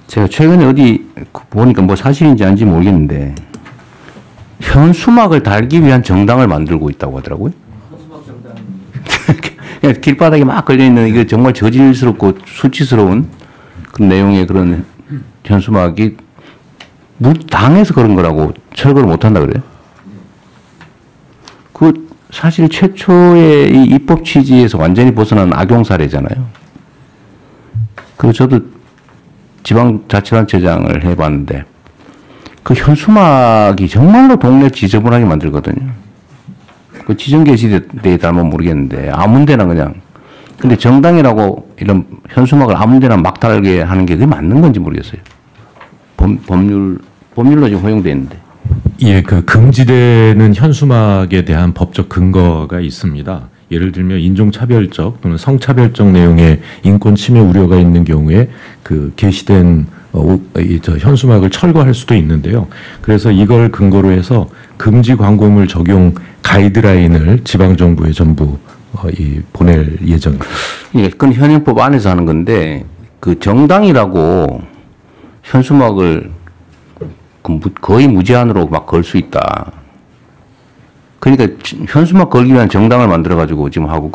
제가 최근에 어디 보니까 뭐 사실인지 아닌지 모르겠는데 현수막을 달기 위한 정당을 만들고 있다고 하더라고요. 그냥 길바닥에 막 걸려있는 이게 정말 저질스럽고 수치스러운 그 내용의 그런 현수막이 당에서 그런 거라고 철거를 못한다 그래요. 그 사실 최초의 이 입법 취지에서 완전히 벗어난 악용 사례잖아요. 그리고 저도 지방자치단체장을 해봤는데 그 현수막이 정말로 동네 지저분하게 만들거든요. 그 지정게시대에 닮으면 모르겠는데 아무데나 그냥. 근데 정당이라고 이런 현수막을 아무데나 막 달게 하는 게 그게 맞는 건지 모르겠어요. 법률로 지금 허용돼 있는데. 예, 그 금지되는 현수막에 대한 법적 근거가 있습니다. 예를 들면 인종차별적 또는 성차별적 내용의 인권 침해 우려가 있는 경우에 그 게시된 현수막을 철거할 수도 있는데요. 그래서 이걸 근거로 해서 금지 광고물 적용 가이드라인을 지방정부에 전부 보낼 예정입니다. 예, 그건 현행법 안에서 하는 건데 그 정당이라고 현수막을 거의 무제한으로 막 걸 수 있다. 그러니까 현수막 걸기 위한 정당을 만들어가지고 지금 하고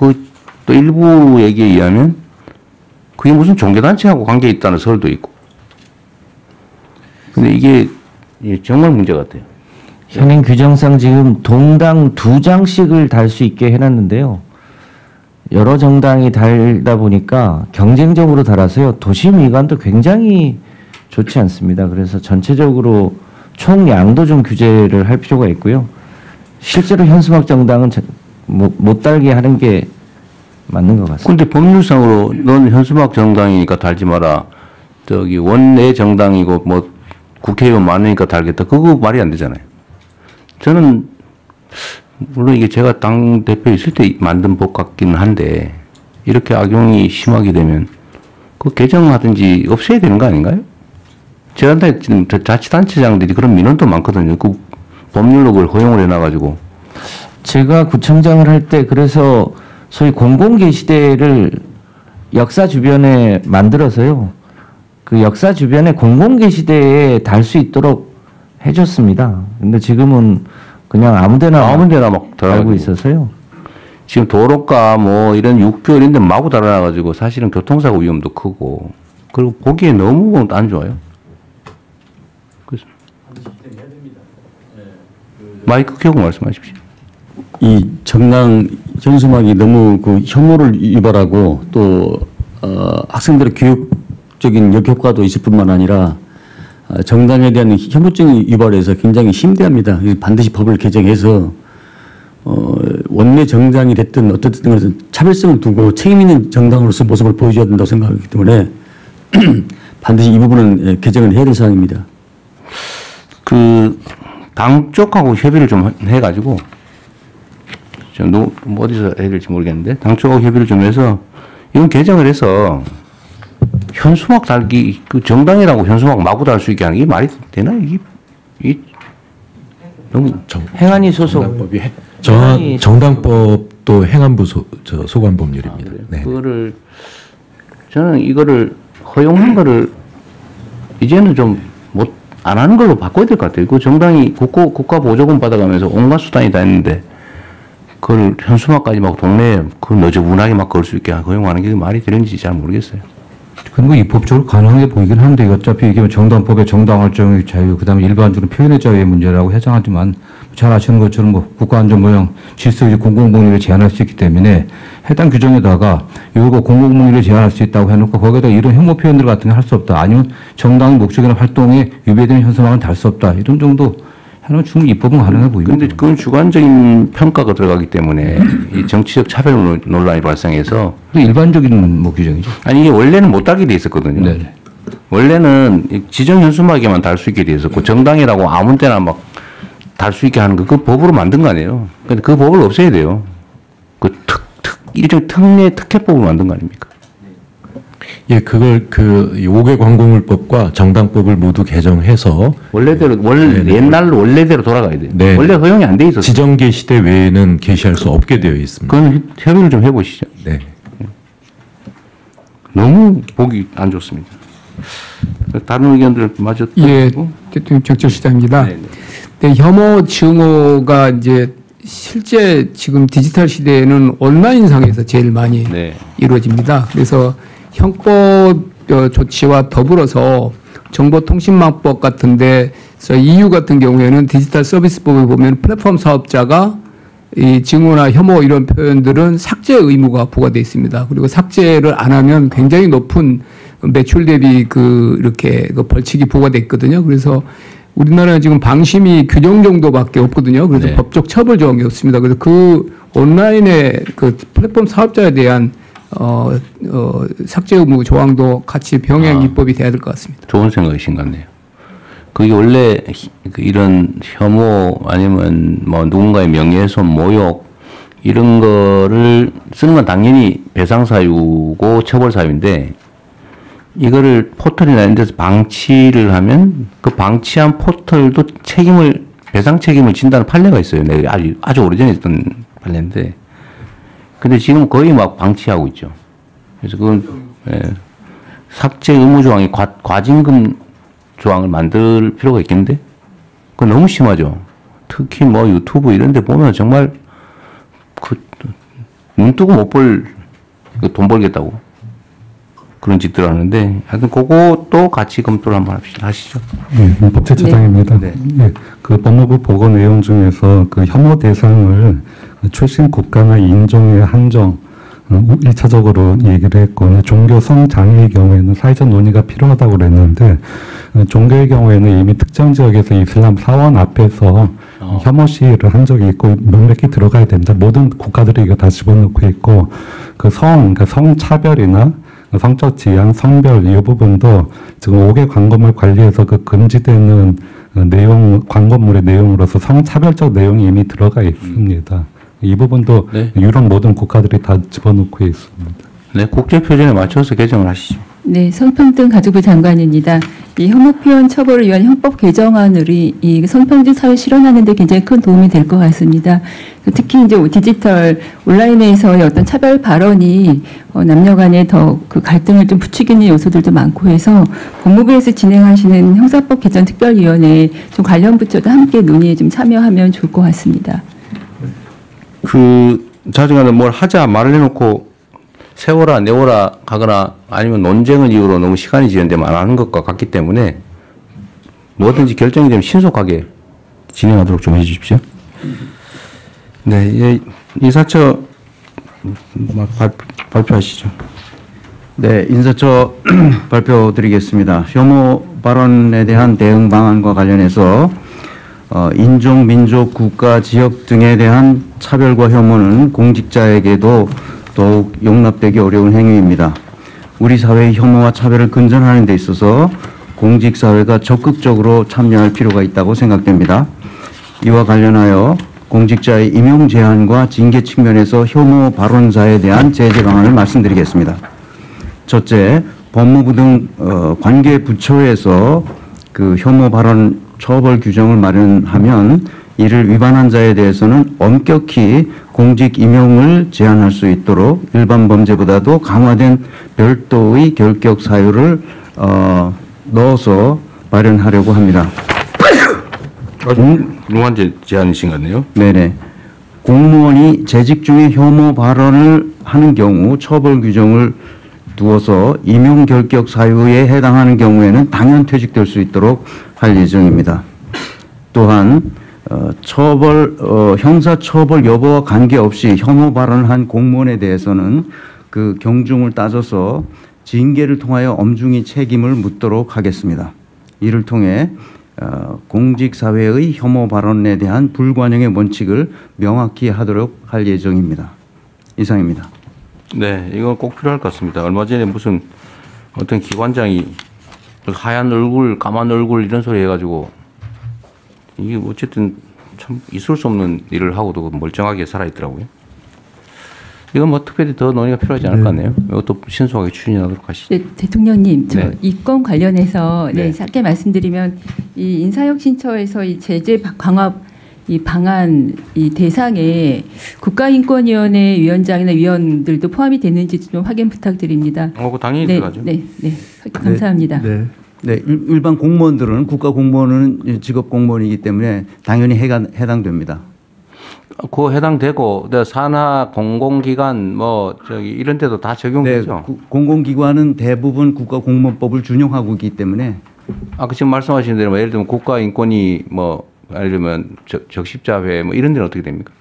또 일부 얘기에 의하면 그게 무슨 종교단체하고 관계 있다는 설도 있고. 근데 이게 정말 문제 같아요. 현행 규정상 지금 동당 2장씩을 달 수 있게 해놨는데요. 여러 정당이 달다 보니까 경쟁적으로 달아서요. 도심 미관도 굉장히 좋지 않습니다. 그래서 전체적으로 총량도 좀 규제를 할 필요가 있고요. 실제로 현수막 정당은 못 달게 하는 게 맞는 것 같습니다. 그런데 법률상으로 넌 현수막 정당이니까 달지 마라. 원내 정당이고 뭐 국회의원 많으니까 달겠다. 그거 말이 안 되잖아요. 저는 물론 이게 제가 당 대표 있을 때 만든 법 같기는 한데 이렇게 악용이 심하게 되면 그 개정하든지 없애야 되는 거 아닌가요? 제가 지금 자치단체장들이 그런 민원도 많거든요. 그 법률로 그걸 허용을 해놔가지고. 제가 구청장을 할 때 그래서 소위 공공게시대를 역사 주변에 만들어서요. 그 역사 주변에 공공게시대에 달 수 있도록 해줬습니다. 근데 지금은 그냥 아무데나 막 달고 있어서요. 지금 도로가 뭐 이런 육교 이런 데 마구 달아놔가지고 사실은 교통사고 위험도 크고 그리고 보기에 너무 안 좋아요. 그래서 마이크 켜고 말씀하십시오. 이 정당 현수막이 너무 그 혐오를 유발하고 또 학생들의 교육적인 역효과도 있을 뿐만 아니라 정당에 대한 혐오증이 유발해서 굉장히 심대합니다. 반드시 법을 개정해서 원내 정당이 됐든 어떻든 것은 차별성을 두고 책임 있는 정당으로서 모습을 보여줘야 된다고 생각하기 때문에 반드시 이 부분은 개정을 해야 될 사항입니다. 그 당 쪽하고 협의를 좀 해가지고 뭐 어디서 해야 될지 모르겠는데 당 쪽하고 협의를 좀 해서 이건 개정을 해서 현수막 달기 그 정당이라고 현수막 마구 달 수 있게 하는 게 말이 되나 이게 너무 행안위 소속 정당법도 행안부 소관 법률입니다. 네. 그거를 저는 이거를 허용한 거를 이제는 좀 안 하는 걸로 바꿔야 될 것 같아요. 그 정당이 국가 보조금 받아가면서 온갖 수단이 다 했는데 그걸 현수막까지 막 동네에 그 너저분하게 막 걸 수 있게 허용하는 게 말이 되는지 잘 모르겠어요. 그리고 입법적으로 가능하게 보이긴 한데 어차피 이게 정당법의 정당 활동의 자유, 그다음에 일반적으로 표현의 자유의 문제라고 해당하지만 잘 아시는 것처럼 뭐 국가안전보장 질서 유지 공공복리를 제한할 수 있기 때문에 해당 규정에다가 이거 공공복리를 제한할 수 있다고 해놓고 거기에다 이런 혐오 표현들 같은 거 할 수 없다. 아니면 정당의 목적이나 활동에 위배되는 현수막은 달 수 없다. 이런 정도 해놓으면 충분히 입법은 가능해 보입니다. 그런데 그건 주관적인 평가가 들어가기 때문에 이 정치적 차별 논란이 발생해서 일반적인 뭐 규정이죠. 아니 이게 원래는 못 달게 돼 있었거든요. 네네. 원래는 지정 현수막에만 달 수 있게 돼 있었고 정당이라고 아무 때나 막 달 수 있게 하는 거 그 법으로 만든 거 아니에요. 근데 그 법을 없애야 돼요. 그 일종 특례 특혜법을 만든 거 아닙니까? 예, 그걸 그 5개 광고물법과 정당법을 모두 개정해서 원래대로 옛날로 원래대로 돌아가야 돼요. 네. 원래 허용이 안 돼 있었어요. 지정 게시대 외에는 게시할 수 없게 되어 있습니다. 그건 협의를 좀 해보시죠. 네. 너무 보기 안 좋습니다. 다른 의견들 마저 예, 대통령 정철시장입니다. 네, 혐오 증오가 이제 실제 지금 디지털 시대에는 온라인상에서 제일 많이 이루어집니다. 그래서 형법 조치와 더불어서 정보통신망법 같은데 EU 같은 경우에는 디지털 서비스법을 보면 플랫폼 사업자가 이 증오나 혐오 이런 표현들은 삭제 의무가 부과되어 있습니다. 그리고 삭제를 안 하면 굉장히 높은 매출 대비 이렇게 벌칙이 부과되어 있거든요. 그래서 우리나라는 지금 방심위 규정 정도밖에 없거든요. 그래서 법적 처벌 조항이 없습니다. 그래서 그 온라인의 그 플랫폼 사업자에 대한 삭제 의무 조항도 같이 병행 입법이 돼야 될 것 같습니다. 좋은 생각이신 것 같네요. 그게 원래 이런 혐오 아니면 뭐 누군가의 명예훼손, 모욕 이런 거를 쓰는 건 당연히 배상 사유고 처벌 사유인데 이거를 포털이나 이런 데서 방치를 하면 그 방치한 포털도 배상 책임을 진다는 판례가 있어요. 내가 아주 오래전에 있던 판례인데 근데 지금 거의 막 방치하고 있죠. 그래서 그건 삭제 의무 조항이 과징금 조항을 만들 필요가 있겠는데 그건 너무 심하죠. 특히 뭐 유튜브 이런 데 보면 정말 눈 뜨고 못 볼 돈 벌겠다고 그런 짓들 하는데 하여튼 그것도 같이 검토를 한번 하시죠. 네, 법제처장입니다. 네. 네, 그 법무부 보고 내용 중에서 그 혐오 대상을 출신 국가나 인종의 한정 1차적으로 얘기를 했고 종교 성장애의 경우에는 사회적 논의가 필요하다고 그랬는데 종교의 경우에는 이미 특정 지역에서 이슬람 사원 앞에서 혐오 시위를 한 적이 있고 명백히 들어가야 됩니다. 모든 국가들이 이거 다 집어넣고 있고 그러니까 성차별이나 성적 지향, 성별 이 부분도 지금 5개 광고물 관리에서 그 금지되는 내용, 광고물의 내용으로서 성차별적 내용이 이미 들어가 있습니다. 이 부분도 유럽 모든 국가들이 다 집어넣고 있습니다. 네, 국제 표준에 맞춰서 개정을 하시죠. 네, 성평등 가족부 장관입니다. 이 혐오 표현 처벌을 위한 형법 개정안을 이 성평등 사회 실현하는 데 굉장히 큰 도움이 될 것 같습니다. 특히 이제 디지털 온라인에서의 어떤 차별 발언이 남녀 간에 더 그 갈등을 좀 부추기는 요소들도 많고 해서 법무부에서 진행하시는 형사법 개정 특별위원회에 좀 관련 부처도 함께 논의에 좀 참여하면 좋을 것 같습니다. 자중간에 뭘 하자 말을 해놓고 세워라 내워라 하거나 아니면 논쟁을 이유로 너무 시간이 지연되면 안 하는 것과 같기 때문에 뭐든지 결정이 되면 신속하게 진행하도록 좀 해주십시오. 네, 인사처 발표하시죠. 네, 인사처 발표드리겠습니다. 혐오 발언에 대한 대응 방안과 관련해서 인종, 민족, 국가, 지역 등에 대한 차별과 혐오는 공직자에게도 더욱 용납되기 어려운 행위입니다. 우리 사회의 혐오와 차별을 근절하는 데 있어서 공직사회가 적극적으로 참여할 필요가 있다고 생각됩니다. 이와 관련하여 공직자의 임용 제한과 징계 측면에서 혐오 발언자에 대한 제재 방안을 말씀드리겠습니다. 첫째, 법무부 등 관계 부처에서 그 혐오 발언 처벌 규정을 마련하면 이를 위반한 자에 대해서는 엄격히 공직 임용을 제한할 수 있도록 일반 범죄보다도 강화된 별도의 결격 사유를 넣어서 마련하려고 합니다. 훌륭한 제안이신 것 같네요. 네네. 공무원이 재직 중에 혐오 발언을 하는 경우 처벌 규정을 두어서 임용 결격 사유에 해당하는 경우에는 당연 퇴직될 수 있도록 할 예정입니다. 또한 형사 처벌 여부와 관계없이 혐오 발언을 한 공무원에 대해서는 그 경중을 따져서 징계를 통하여 엄중히 책임을 묻도록 하겠습니다. 이를 통해 공직사회의 혐오 발언에 대한 불관용의 원칙을 명확히 하도록 할 예정입니다. 이상입니다. 네, 이건 꼭 필요할 것 같습니다. 얼마 전에 무슨 어떤 기관장이 하얀 얼굴, 까만 얼굴 이런 소리 해가지고 이게 어쨌든 참 있을 수 없는 일을 하고도 멀쩡하게 살아있더라고요. 이건 뭐 특별히 더 논의가 필요하지 않을 것 같네요. 이것도 신속하게 추진하도록 하시죠. 네, 대통령님, 네. 이 건 관련해서 네. 짧게 말씀드리면 이 인사혁신처에서 이 제재 강화 이 방안 이 대상에 국가인권위원회 위원장이나 위원들도 포함이 되는지 좀 확인 부탁드립니다. 그 당연히 네, 들어가죠. 네, 네, 감사합니다. 네, 일반 공무원들은 국가 공무원은 직업 공무원이기 때문에 당연히 해당됩니다. 그 해당되고 산하 공공기관 뭐 저기 이런 데도 다 적용되죠. 네, 공공기관은 대부분 국가공무원법을 준용하고 있기 때문에 아까 지금 말씀하신 대로 예를 들면 국가인권위 뭐 예를 들면 적십자회 뭐 이런 데는 어떻게 됩니까?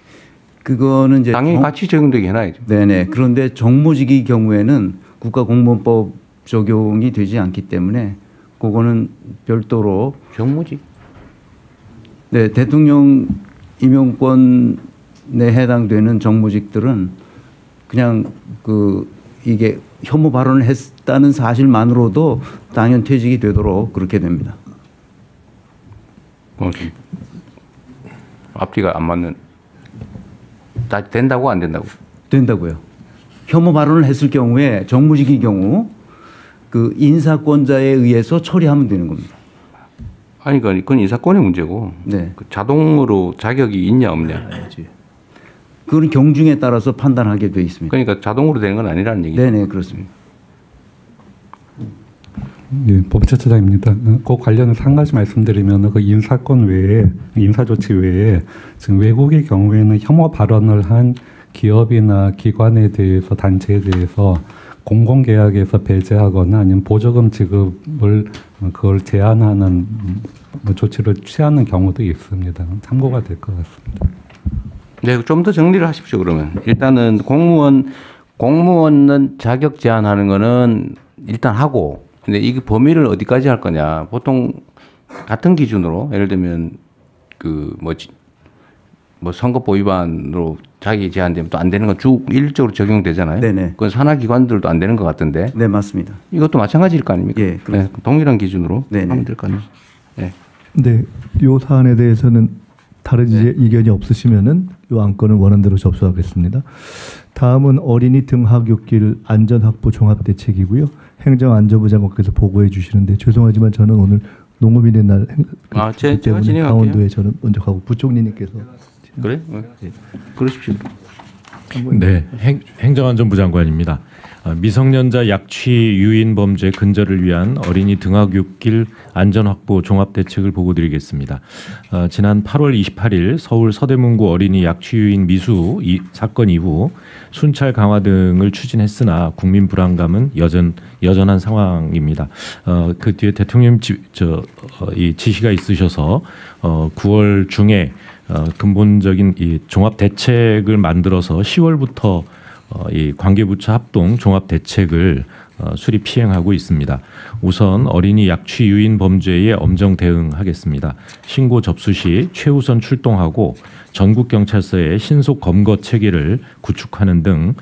그거는 이제 당연히 같이 적용되게 해놔야죠. 네네. 그런데 정무직의 경우에는 국가공무원법 적용이 되지 않기 때문에 그거는 별도로 정무직. 네, 대통령 임용권에 해당되는 정무직들은 그냥 이게 혐오 발언을 했다는 사실만으로도 당연 퇴직이 되도록 그렇게 됩니다. 앞뒤가 안 맞는. 다 된다고 안 된다고? 된다고요. 혐오 발언을 했을 경우에 정무직의 경우 그 인사권자에 의해서 처리하면 되는 겁니다. 아니 그건 인사권의 문제고. 네. 그 자동으로 자격이 있냐 없냐. 그건 경중에 따라서 판단하게 돼 있습니다. 그러니까 자동으로 되는 건 아니라는 얘기죠. 네네 그렇습니다. 예, 법제처장입니다. 그 관련해서 한 가지 말씀드리면 그 인사권 외에 인사조치 외에 지금 외국의 경우에는 혐오 발언을 한 기업이나 기관에 대해서 단체에 대해서 공공계약에서 배제하거나 아니면 보조금 지급을 그걸 제한하는 조치를 취하는 경우도 있습니다. 참고가 될 것 같습니다. 네, 좀 더 정리를 하십시오. 그러면 일단은 공무원은 자격 제한하는 거는 일단 하고. 근데 이 범위를 어디까지 할 거냐. 보통 같은 기준으로 예를 들면 뭐 선거법 위반으로 자기 제한되면 또 안 되는 건 쭉 일적으로 적용되잖아요. 네네. 그건 산하기관들도 안 되는 것 같은데. 네, 맞습니다. 이것도 마찬가지일 거 아닙니까? 예, 네, 동일한 기준으로 네네. 하면 될 거 아니에요. 네. 네, 요 사안에 대해서는 다른 의견이 없으시면은 요 안건은 원안대로 접수하겠습니다. 다음은 어린이 등하굣길 안전확보 종합대책이고요. 행정안전부 장관께서 보고해 주시는데 죄송하지만 저는 오늘 농업인의 날 제가 때문에 진행할게요. 강원도에 저는 먼저 가고 부총리님께서 그래? 그러십시오. 네, 행정안전부 장관입니다. 미성년자 약취 유인 범죄 근절을 위한 어린이 등하굣길 안전확보 종합대책을 보고드리겠습니다. 지난 8월 28일 서울 서대문구 어린이 약취 유인 미수 사건 이후 순찰 강화 등을 추진했으나 국민 불안감은 여전한 상황입니다. 그 뒤에 대통령 이 지시가 있으셔서 9월 중에 근본적인 이 종합 대책을 만들어서 10월부터 이 관계부처 합동 종합 대책을 수립 시행하고 있습니다. 우선 어린이 약취 유인 범죄에 엄정 대응하겠습니다. 신고 접수 시 최우선 출동하고 전국 경찰서의 신속 검거 체계를 구축하는 등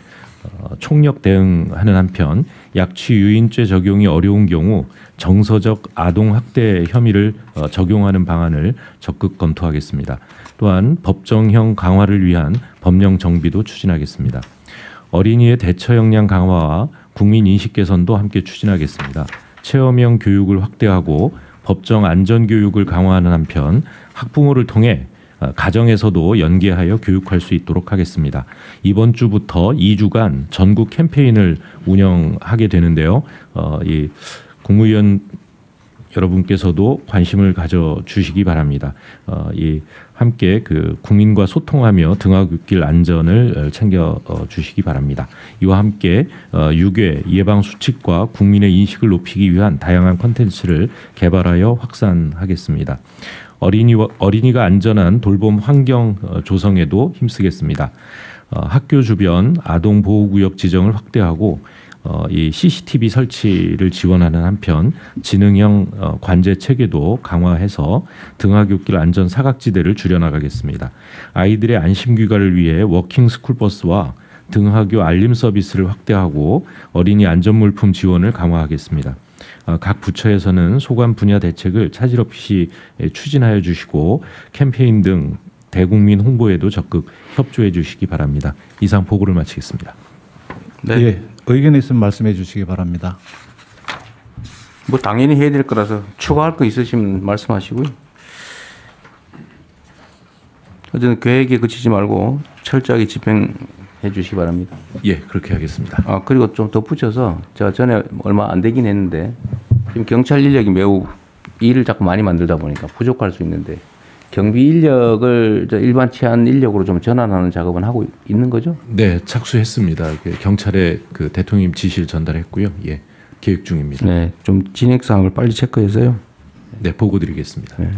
총력 대응하는 한편 약취 유인죄 적용이 어려운 경우 정서적 아동 학대 혐의를 적용하는 방안을 적극 검토하겠습니다. 또한 법정형 강화를 위한 법령 정비도 추진하겠습니다. 어린이의 대처 역량 강화와 국민 인식 개선도 함께 추진하겠습니다. 체험형 교육을 확대하고 법정 안전 교육을 강화하는 한편 학부모를 통해 가정에서도 연계하여 교육할 수 있도록 하겠습니다. 이번 주부터 2주간 전국 캠페인을 운영하게 되는데요. 이 국무위원 여러분께서도 관심을 가져주시기 바랍니다. 이 함께 그 국민과 소통하며 등하굣길 안전을 챙겨 주시기 바랍니다. 이와 함께 유괴 예방 수칙과 국민의 인식을 높이기 위한 다양한 콘텐츠를 개발하여 확산하겠습니다. 어린이가 안전한 돌봄 환경 조성에도 힘쓰겠습니다. 학교 주변 아동 보호구역 지정을 확대하고 이 CCTV 설치를 지원하는 한편 지능형 관제 체계도 강화해서 등하굣길 안전 사각지대를 줄여나가겠습니다. 아이들의 안심 귀가를 위해 워킹 스쿨버스와 등하교 알림 서비스를 확대하고 어린이 안전물품 지원을 강화하겠습니다. 각 부처에서는 소관 분야 대책을 차질 없이 추진하여 주시고 캠페인 등 대국민 홍보에도 적극 협조해 주시기 바랍니다. 이상 보고를 마치겠습니다. 네. 예, 의견 있으면 말씀해 주시기 바랍니다. 뭐 당연히 해야 될 거라서 추가할 거 있으시면 말씀하시고요. 어쨌든 계획에 그치지 말고 철저하게 집행해 주시기 바랍니다. 예, 그렇게 하겠습니다. 그리고 좀 덧붙여서 제가 전에 얼마 안 되긴 했는데 지금 경찰 인력이 매우 일을 자꾸 많이 만들다 보니까 부족할 수 있는데 경비 인력을 일반 치안 인력으로 좀 전환하는 작업은 하고 있는 거죠? 네, 착수했습니다. 경찰에 그 대통령 지시를 전달했고요. 예, 계획 중입니다. 네, 좀 진행 사항을 빨리 체크해서요. 네, 보고 드리겠습니다. 네.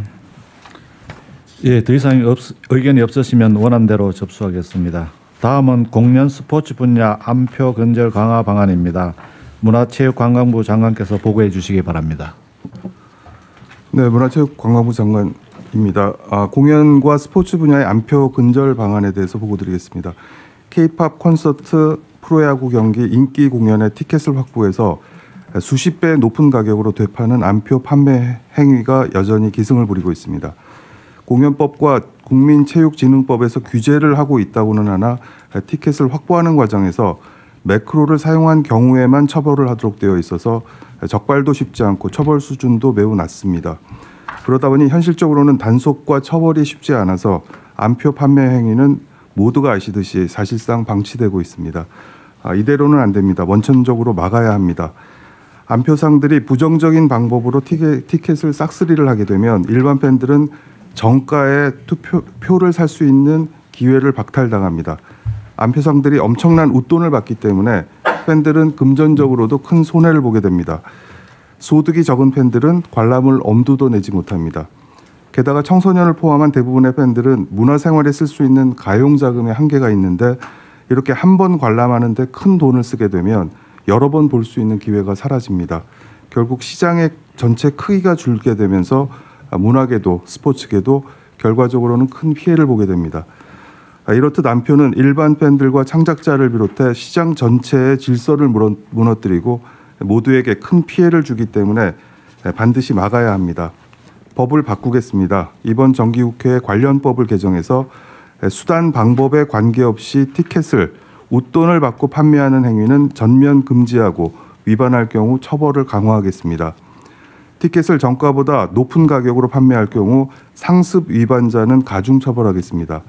예, 더 이상 의견이 없으시면 원안대로 접수하겠습니다. 다음은 공연 스포츠 분야 안표 근절 강화 방안입니다. 문화체육관광부 장관께서 보고해 주시기 바랍니다. 네, 문화체육관광부 장관입니다. 공연과 스포츠 분야의 안표 근절 방안에 대해서 보고드리겠습니다. K-팝 콘서트, 프로야구 경기, 인기 공연의 티켓을 확보해서 수십 배 높은 가격으로 되파는 안표 판매 행위가 여전히 기승을 부리고 있습니다. 공연법과 국민체육진흥법에서 규제를 하고 있다고는 하나 티켓을 확보하는 과정에서 매크로를 사용한 경우에만 처벌을 하도록 되어 있어서 적발도 쉽지 않고 처벌 수준도 매우 낮습니다. 그러다 보니 현실적으로는 단속과 처벌이 쉽지 않아서 안표 판매 행위는 모두가 아시듯이 사실상 방치되고 있습니다. 이대로는 안 됩니다. 원천적으로 막아야 합니다. 안표상들이 부정적인 방법으로 티켓을 싹쓸이를 하게 되면 일반 팬들은 정가에 표를 살 수 있는 기회를 박탈당합니다. 안표상들이 엄청난 웃돈을 받기 때문에 팬들은 금전적으로도 큰 손해를 보게 됩니다. 소득이 적은 팬들은 관람을 엄두도 내지 못합니다. 게다가 청소년을 포함한 대부분의 팬들은 문화생활에 쓸 수 있는 가용자금의 한계가 있는데 이렇게 한 번 관람하는데 큰 돈을 쓰게 되면 여러 번 볼 수 있는 기회가 사라집니다. 결국 시장의 전체 크기가 줄게 되면서 문화계도 스포츠계도 결과적으로는 큰 피해를 보게 됩니다. 이렇듯 안표는 일반 팬들과 창작자를 비롯해 시장 전체의 질서를 무너뜨리고 모두에게 큰 피해를 주기 때문에 반드시 막아야 합니다. 법을 바꾸겠습니다. 이번 정기국회에 관련 법을 개정해서 수단 방법에 관계없이 티켓을 웃돈을 받고 판매하는 행위는 전면 금지하고 위반할 경우 처벌을 강화하겠습니다. 티켓을 정가보다 높은 가격으로 판매할 경우 상습 위반자는 가중 처벌하겠습니다.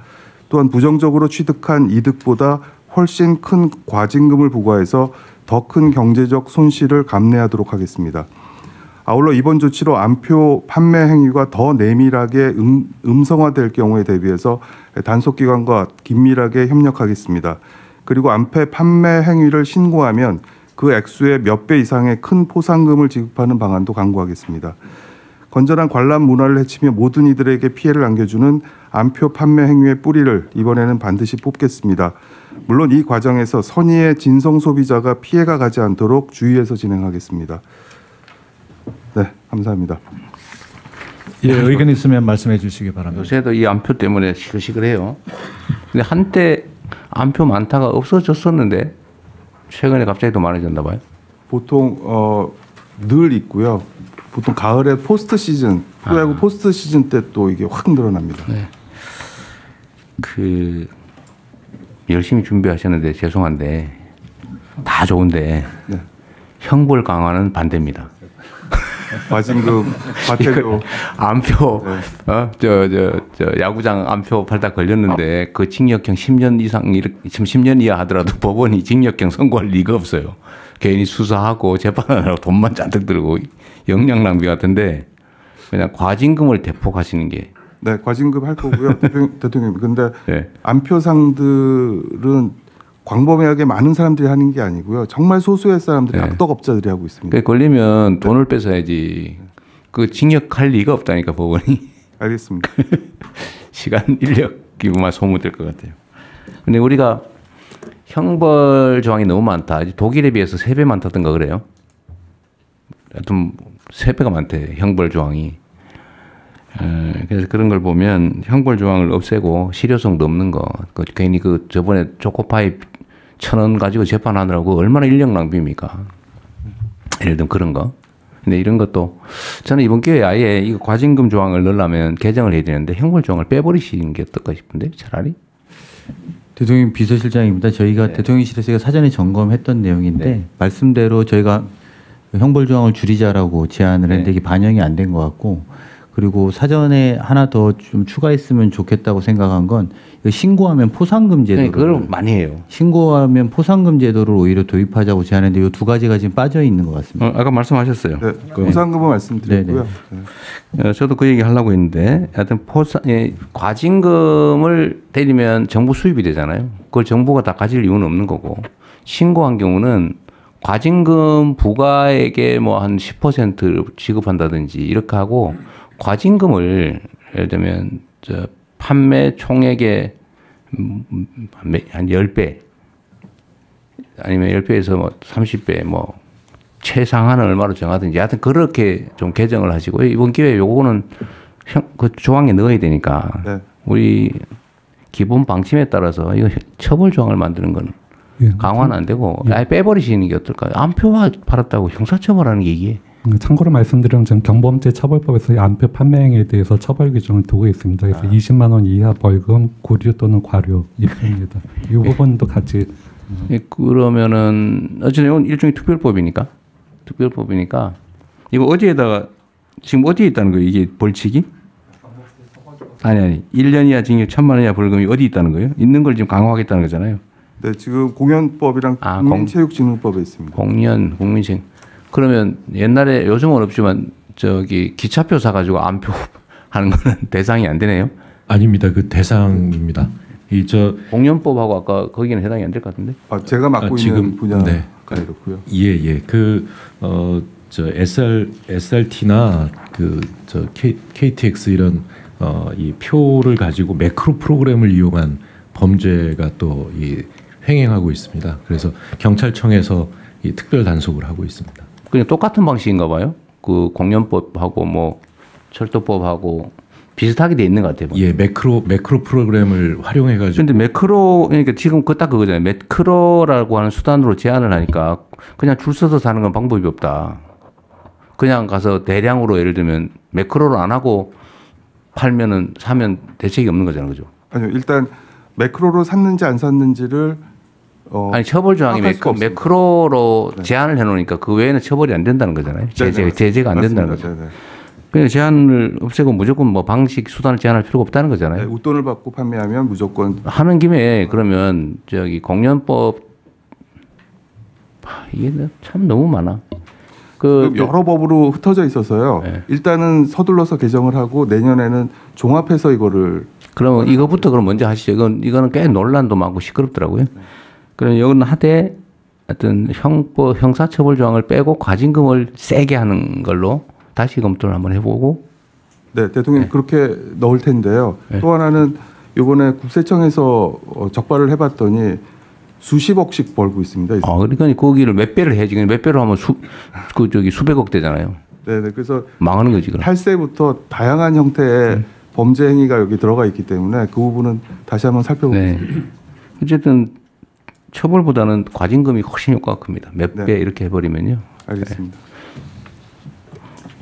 또한 부정적으로 취득한 이득보다 훨씬 큰 과징금을 부과해서 더 큰 경제적 손실을 감내하도록 하겠습니다. 아울러 이번 조치로 안표 판매 행위가 더 내밀하게 음성화될 경우에 대비해서 단속기관과 긴밀하게 협력하겠습니다. 그리고 안표 판매 행위를 신고하면 그 액수의 몇 배 이상의 큰 포상금을 지급하는 방안도 강구하겠습니다. 건전한 관람 문화를 해치며 모든 이들에게 피해를 안겨주는 안표 판매 행위의 뿌리를 이번에는 반드시 뽑겠습니다. 물론 이 과정에서 선의의 진성 소비자가 피해가 가지 않도록 주의해서 진행하겠습니다. 네, 감사합니다. 예, 의견 있으면 말씀해 주시기 바랍니다. 요새도 이 안표 때문에 시끌시끌해요. 근데 한때 안표 많다가 없어졌었는데 최근에 갑자기 또 많아졌나 봐요. 보통 늘 있고요. 보통 가을에 포스트 시즌, 프로야구 포스트 시즌 때 또 이게 확 늘어납니다. 네. 열심히 준비하셨는데 죄송한데 다 좋은데 네. 형벌 강화는 반대입니다. 과징금, 과태료, 안표, 야구장 안표 팔다 걸렸는데 그 징역형 10년 이상, 지금 10년 이하 하더라도 법원이 징역형 선고할 리가 없어요. 괜히 수사하고 재판하느라고 돈만 잔뜩 들고 역량 낭비 같은데 그냥 과징금을 대폭하시는 게. 네, 과징금 할 거고요. 대통령님. 근데 네. 안표상들은 광범위하게 많은 사람들이 하는 게 아니고요. 정말 소수의 사람들이 네. 악덕업자들이 하고 있습니다. 그 걸리면 돈을 뺏어야지. 그 징역할 리가 없다니까 법원이. 알겠습니다. 시간 인력이만 소모될 것 같아요. 근데 우리가 형벌 조항이 너무 많다. 독일에 비해서 3배 많다던가 그래요. 하여튼 3배가 많대. 형벌 조항이. 그래서 그런 걸 보면 형벌 조항을 없애고 실효성도 없는 거. 괜히 저번에 초코파이 1,000원 가지고 재판하느라고 얼마나 인력 낭비입니까? 예를 들면 그런 거. 근데 이런 것도 저는 이번 기회에 아예 이거 과징금 조항을 넣으려면 개정을 해야 되는데 형벌 조항을 빼버리시는 게 어떨까 싶은데 차라리. 대통령 비서실장입니다. 저희가 대통령실에서 사전에 점검했던 내용인데 말씀대로 저희가 형벌 조항을 줄이자라고 제안을 했는데 이게 반영이 안 된 것 같고 그리고 사전에 하나 더 좀 추가했으면 좋겠다고 생각한 건 신고하면 포상금 제도를 그걸 많이 해요. 신고하면 포상금 제도를 오히려 도입하자고 제안했는데 이 두 가지가 지금 빠져 있는 것 같습니다. 아까 말씀하셨어요. 네, 포상금은 말씀드렸고요. 저도 그 얘기 하려고 했는데 하여튼 과징금을 때리면 정부 수입이 되잖아요. 그걸 정부가 다 가질 이유는 없는 거고 신고한 경우는 과징금 부과액의 뭐 한 10%를 지급한다든지 이렇게 하고 과징금을 예를 들면 판매 총액의 한 10배 아니면 10배에서 뭐 30배 뭐 최상한은 얼마로 정하든지 하여튼 그렇게 좀 개정을 하시고요. 이번 기회에 요거는 그 조항에 넣어야 되니까 우리 기본 방침에 따라서 이거 처벌 조항을 만드는 건 강화는 안 되고 아예 빼버리시는 게 어떨까요? 안표와 팔았다고 형사처벌하는 게 이게. 참고로 말씀드리면 지금 경범죄 처벌법에서 안표 판매행위에 대해서 처벌 규정을 두고 있습니다. 그래서 20만 원 이하 벌금, 구류 또는 과료 입니다. 이 부분도 같이. 그러면은 어쨌든 이건 일종의 특별법이니까 이거 어디에다가 지금 어디에 있다는 거예요? 이게 벌칙이? 아니 1년 이하 징역 1,000만 원 이하 벌금이 어디 있다는 거예요? 있는 걸 지금 강화하겠다는 거잖아요. 네, 지금 공연법이랑 국민체육진흥법에 있습니다. 국민체육. 그러면 옛날에 요즘은 없지만 기차표 사가지고 안표 하는 거는 대상이 안 되네요? 아닙니다. 그 대상입니다. 공연법하고 아까 거기는 해당이 안 될 것 같은데? 제가 맡고 있는 분야가 그렇고요. 예. SRT나 KTX 이런 이 표를 가지고 매크로 프로그램을 이용한 범죄가 또 횡행하고 있습니다. 그래서 경찰청에서 이 특별 단속을 하고 있습니다. 그냥 똑같은 방식인가 봐요. 그 공연법하고 뭐 철도법하고 비슷하게 돼 있는 것 같아요. 예, 매크로 프로그램을 활용해가지고. 근데 그러니까 지금 딱 그거잖아요. 매크로라고 하는 수단으로 제한을 하니까 그냥 줄 서서 사는 건 방법이 없다. 그냥 가서 대량으로 예를 들면 매크로를 안 하고 사면 대책이 없는 거잖아요, 그죠? 아니요, 일단 매크로로 샀는지 안 샀는지를 아니 처벌 조항이 매크로로 제한을 해놓으니까 그 외에는 처벌이 안 된다는 거잖아요. 제재가 안 된다는 거죠. 그냥 제한을 없애고 무조건 뭐 방식 수단을 제한할 필요가 없다는 거잖아요. 웃돈을 받고 판매하면 무조건 하는 김에 그러면 공연법 이게 참 너무 많아. 여러 법으로 흩어져 있어서요. 일단은 서둘러서 개정을 하고 내년에는 종합해서 이거를. 그러면 이거부터 그럼 먼저 하시죠. 이거는 꽤 논란도 많고 시끄럽더라고요. 그럼 이거는 하되 어떤 형사처벌 조항을 빼고 과징금을 세게 하는 걸로 다시 검토를 한번 해보고. 네, 대통령님 그렇게 넣을 텐데요. 또 하나는 이번에 국세청에서 적발을 해봤더니 수십억씩 벌고 있습니다. 그러니까 거기를 몇 배를 해야지. 몇 배로 하면 수백억 되잖아요. 네, 그래서 망하는 거지. 그럼. 탈세부터 다양한 형태의 범죄 행위가 여기 들어가 있기 때문에 그 부분은 다시 한번 살펴보겠습니다. 어쨌든 처벌보다는 과징금이 훨씬 효과가 큽니다. 몇 배 이렇게 해버리면요. 알겠습니다.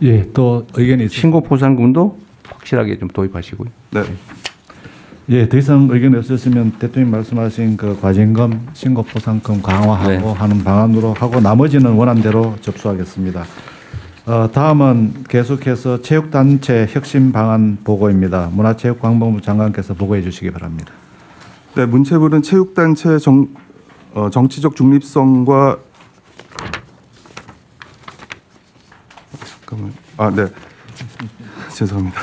예, 또 의견이 신고 포상금도 확실하게 좀 도입하시고요. 네. 예, 더 이상 의견이 없으시면 대통령 말씀하신 그 과징금, 신고 포상금 강화하고 하는 방안으로 하고 나머지는 원안대로 접수하겠습니다. 다음은 계속해서 체육단체 혁신 방안 보고입니다. 문화체육관광부 장관께서 보고해 주시기 바랍니다. 네, 문체부는 체육단체 정치적 중립성과 잠깐만. 네. 죄송합니다.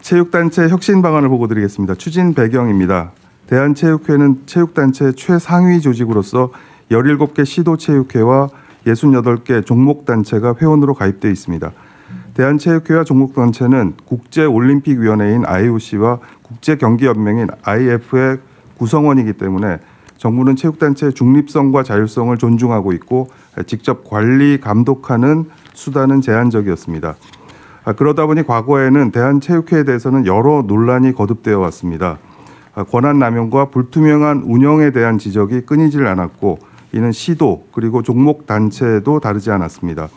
체육단체 혁신 방안을 보고 드리겠습니다. 추진 배경입니다. 대한체육회는 체육단체 최상위 조직으로서 17개 시도체육회와 68개 종목단체가 회원으로 가입되어 있습니다. 대한체육회와 종목단체는 국제올림픽위원회인 IOC와 국제경기연맹인 IF의 구성원이기 때문에 정부는 체육단체의 중립성과 자율성을 존중하고 있고 직접 관리, 감독하는 수단은 제한적이었습니다. 그러다 보니 과거에는 대한체육회에 대해서는 여러 논란이 거듭되어 왔습니다. 권한 남용과 불투명한 운영에 대한 지적이 끊이질 않았고 이는 시도 그리고 종목 단체도 다르지 않았습니다.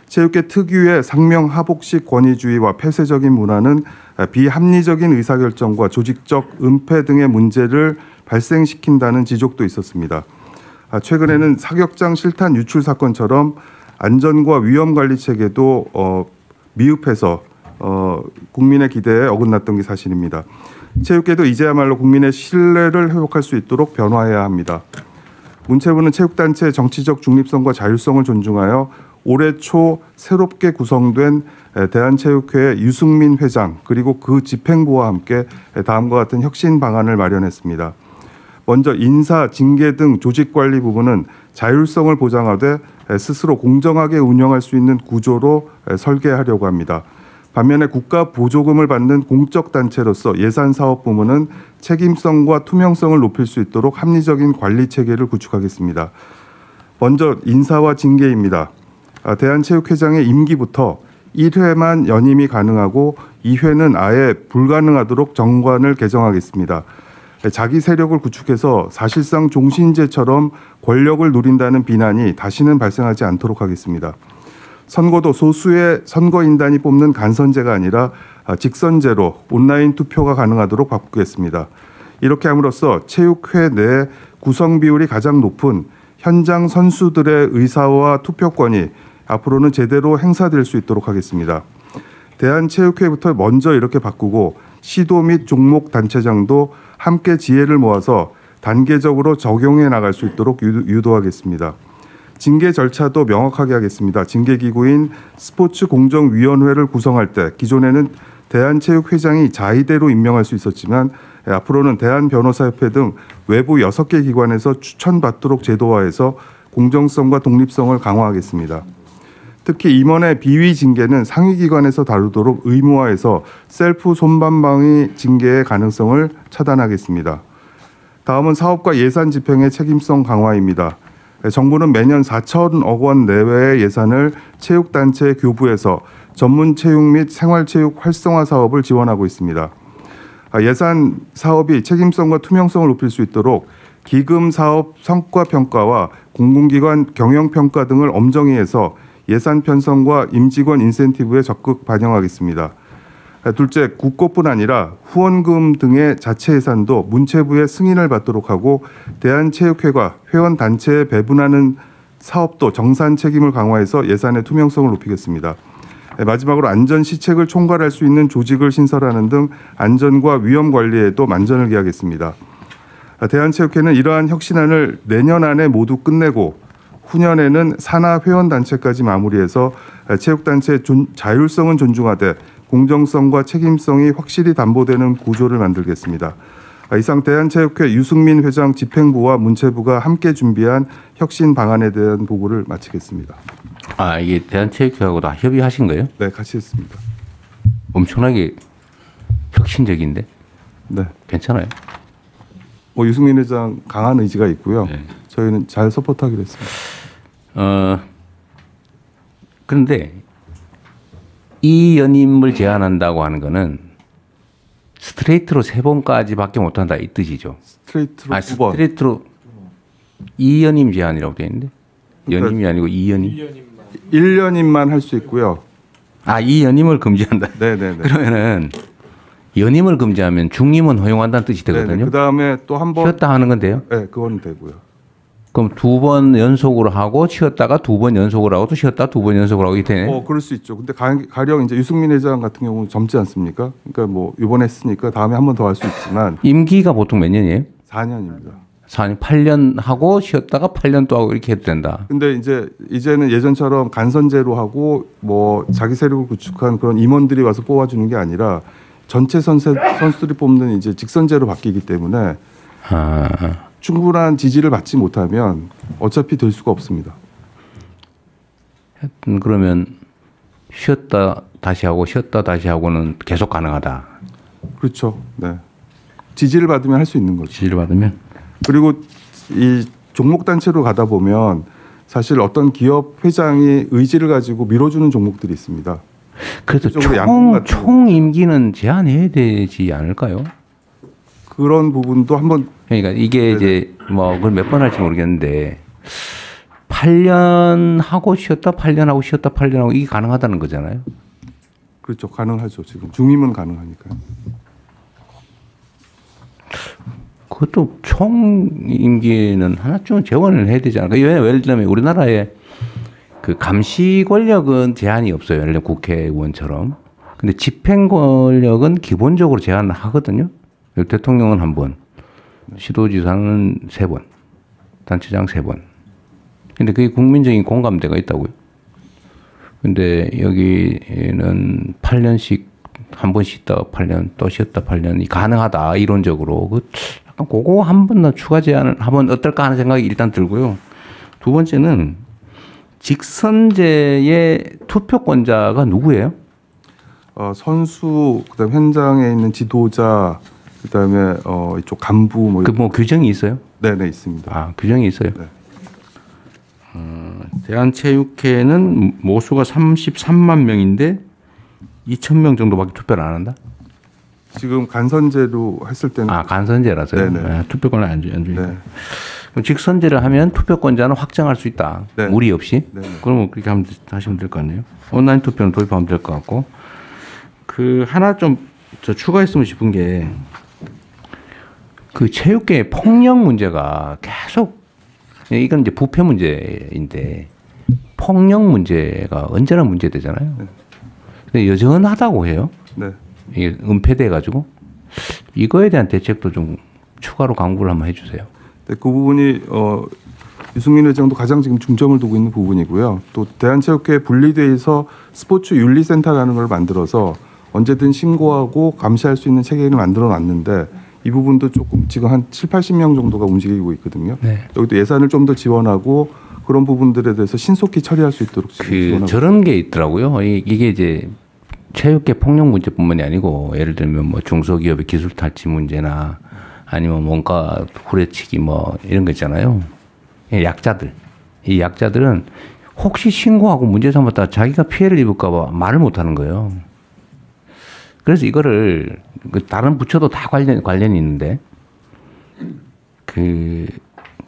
체육계 특유의 상명하복식 권위주의와 폐쇄적인 문화는 비합리적인 의사결정과 조직적 은폐 등의 문제를 발생시킨다는 지적도 있었습니다. 최근에는 사격장 실탄 유출 사건처럼 안전과 위험 관리 체계도 미흡해서 국민의 기대에 어긋났던 게 사실입니다. 체육계도 이제야말로 국민의 신뢰를 회복할 수 있도록 변화해야 합니다. 문체부는 체육단체의 정치적 중립성과 자율성을 존중하여 올해 초 새롭게 구성된 대한체육회 유승민 회장 그리고 그 집행부와 함께 다음과 같은 혁신 방안을 마련했습니다. 먼저 인사, 징계 등 조직관리 부분은 자율성을 보장하되 스스로 공정하게 운영할 수 있는 구조로 설계하려고 합니다. 반면에 국가 보조금을 받는 공적단체로서 예산사업 부문은 책임성과 투명성을 높일 수 있도록 합리적인 관리 체계를 구축하겠습니다. 먼저 인사와 징계입니다. 대한체육회장의 임기부터 1회만 연임이 가능하고 2회는 아예 불가능하도록 정관을 개정하겠습니다. 자기 세력을 구축해서 사실상 종신제처럼 권력을 누린다는 비난이 다시는 발생하지 않도록 하겠습니다. 선거도 소수의 선거인단이 뽑는 간선제가 아니라 직선제로 온라인 투표가 가능하도록 바꾸겠습니다. 이렇게 함으로써 체육회 내 구성 비율이 가장 높은 현장 선수들의 의사와 투표권이 앞으로는 제대로 행사될 수 있도록 하겠습니다. 대한체육회부터 먼저 이렇게 바꾸고 시도 및 종목 단체장도 함께 지혜를 모아서 단계적으로 적용해 나갈 수 있도록 유도하겠습니다. 징계 절차도 명확하게 하겠습니다. 징계기구인 스포츠공정위원회를 구성할 때 기존에는 대한체육회장이 자의대로 임명할 수 있었지만 앞으로는 대한변호사협회 등 외부 6개 기관에서 추천받도록 제도화해서 공정성과 독립성을 강화하겠습니다. 특히 임원의 비위 징계는 상위기관에서 다루도록 의무화해서 셀프 손방망이 징계의 가능성을 차단하겠습니다. 다음은 사업과 예산 집행의 책임성 강화입니다. 정부는 매년 4천억 원 내외의 예산을 체육단체 교부에서 전문 체육 및 생활체육 활성화 사업을 지원하고 있습니다. 예산 사업이 책임성과 투명성을 높일 수 있도록 기금 사업 성과 평가와 공공기관 경영 평가 등을 엄정히 해서 예산 편성과 임직원 인센티브에 적극 반영하겠습니다. 둘째, 국고뿐 아니라 후원금 등의 자체 예산도 문체부의 승인을 받도록 하고 대한체육회가 회원단체에 배분하는 사업도 정산 책임을 강화해서 예산의 투명성을 높이겠습니다. 마지막으로 안전시책을 총괄할 수 있는 조직을 신설하는 등 안전과 위험 관리에도 만전을 기하겠습니다. 대한체육회는 이러한 혁신안을 내년 안에 모두 끝내고 후년에는 산하 회원단체까지 마무리해서 체육단체의 자율성은 존중하되 공정성과 책임성이 확실히 담보되는 구조를 만들겠습니다. 이상 대한체육회 유승민 회장 집행부와 문체부가 함께 준비한 혁신 방안에 대한 보고를 마치겠습니다. 이게 대한체육회하고 다 협의하신 거예요? 네, 같이 했습니다. 엄청나게 혁신적인데? 네. 괜찮아요? 유승민 회장 강한 의지가 있고요. 네. 저희는 잘 서포트하기로 했습니다. 그런데 이 연임을 제안한다고 하는 거는 스트레이트로 3번까지밖에 못한다 이 뜻이죠. 스트레이트로 2번. 스트레이트로 2연임 제안이라고 되어 있는데 연임이 아니고 2연임. 1년임만 할 수 있고요. 2연임을 금지한다. 네네네. 그러면은 연임을 금지하면 중임은 허용한다는 뜻이 되거든요. 그 다음에 또 한 번 쉬었다 하는 건데요. 네, 그건 되고요. 그럼 2번 연속으로 하고 쉬었다가 2번 연속으로 하고 또 쉬었다 2번 연속으로 하고 이렇게 되네. 그럴 수 있죠. 근데 가령 이제 유승민 회장 같은 경우는 젊지 않습니까? 그러니까 뭐 이번에 했으니까 다음에 한 번 더 할 수 있지만 임기가 보통 몇 년이에요? 4년입니다. 4년, 8년 하고 쉬었다가 8년 또 하고 이렇게 해도 된다. 근데 이제는 예전처럼 간선제로 하고 뭐 자기 세력을 구축한 그런 임원들이 와서 뽑아주는 게 아니라 전체 선수들이 뽑는 이제 직선제로 바뀌기 때문에 충분한 지지를 받지 못하면 어차피 될 수가 없습니다. 그러면 쉬었다 다시 하고 쉬었다 다시 하고는 계속 가능하다. 그렇죠. 네. 지지를 받으면 할 수 있는 거죠. 지지를 받으면. 그리고 이 종목 단체로 가다 보면 사실 어떤 기업 회장이 의지를 가지고 밀어주는 종목들이 있습니다. 그래도 총 임기는 제한해야 되지 않을까요? 그런 부분도 한번. 그러니까 이게 이제 뭐 그걸 몇 번 할지 모르겠는데 8년 하고 쉬었다 8년 하고 쉬었다 8년 하고 이게 가능하다는 거잖아요. 그렇죠. 가능하죠. 지금 중임은 가능하니까요. 그것도 총 임기는 하나쯤은 재원을 해야 되지 않을까? 예를 들면 우리나라에 그 감시 권력은 제한이 없어요. 예를 들면 국회의원처럼. 근데 집행 권력은 기본적으로 제한을 하거든요. 대통령은 1번, 시도지사는 3번, 단체장 3번. 근데 그게 국민적인 공감대가 있다고요. 근데 여기는 8년씩 한 번 쉬다가 8년 또 쉬었다 8년이 가능하다 이론적으로 약간 그거 한 번 더 추가 제한을 하면 어떨까 하는 생각이 일단 들고요. 두 번째는 직선제의 투표권자가 누구예요? 선수 그다음 현장에 있는 지도자 그다음에 이쪽 간부 뭐 규정이 있어요? 네네 있습니다. 아 규정이 있어요. 네. 대한체육회는 모수가 33만 명인데 2,000명 정도밖에 투표를 안 한다? 지금 간선제로 했을 때는 간선제라서요. 네네. 투표권을 안 주니까. 네. 그럼 직선제를 하면 투표권자는 확정할 수 있다. 네. 무리 없이. 네. 그러면 그렇게 하시면 될 거 아니에요. 온라인 투표는 도입하면 될 것 같고. 그 하나 좀 저 추가했으면 싶은 게 그 체육계의 폭력 문제가 계속 이건 이제 부패 문제인데 폭력 문제가 언제나 문제되잖아요. 네. 근데 여전하다고 해요. 네. 이게 은폐돼 가지고 이거에 대한 대책도 좀 추가로 강구를 한번 해주세요. 네, 그 부분이 유승민 회장도 가장 지금 중점을 두고 있는 부분이고요. 또 대한체육회 분리돼서 스포츠 윤리센터라는 걸 만들어서 언제든 신고하고 감시할 수 있는 체계를 만들어 놨는데 이 부분도 조금 지금 한 7, 80명 정도가 움직이고 있거든요. 네. 여기도 예산을 좀 더 지원하고 그런 부분들에 대해서 신속히 처리할 수 있도록 저런 게 있더라고요. 이게 이제 체육계 폭력 문제뿐만이 아니고 예를 들면 뭐 중소기업의 기술 탈취 문제나 아니면 뭔가 후려치기 뭐 이런 거 있잖아요. 약자들. 이 약자들은 혹시 신고하고 문제 삼았다가 자기가 피해를 입을까 봐 말을 못 하는 거예요. 그래서 이거를 다른 부처도 다 관련이 있는데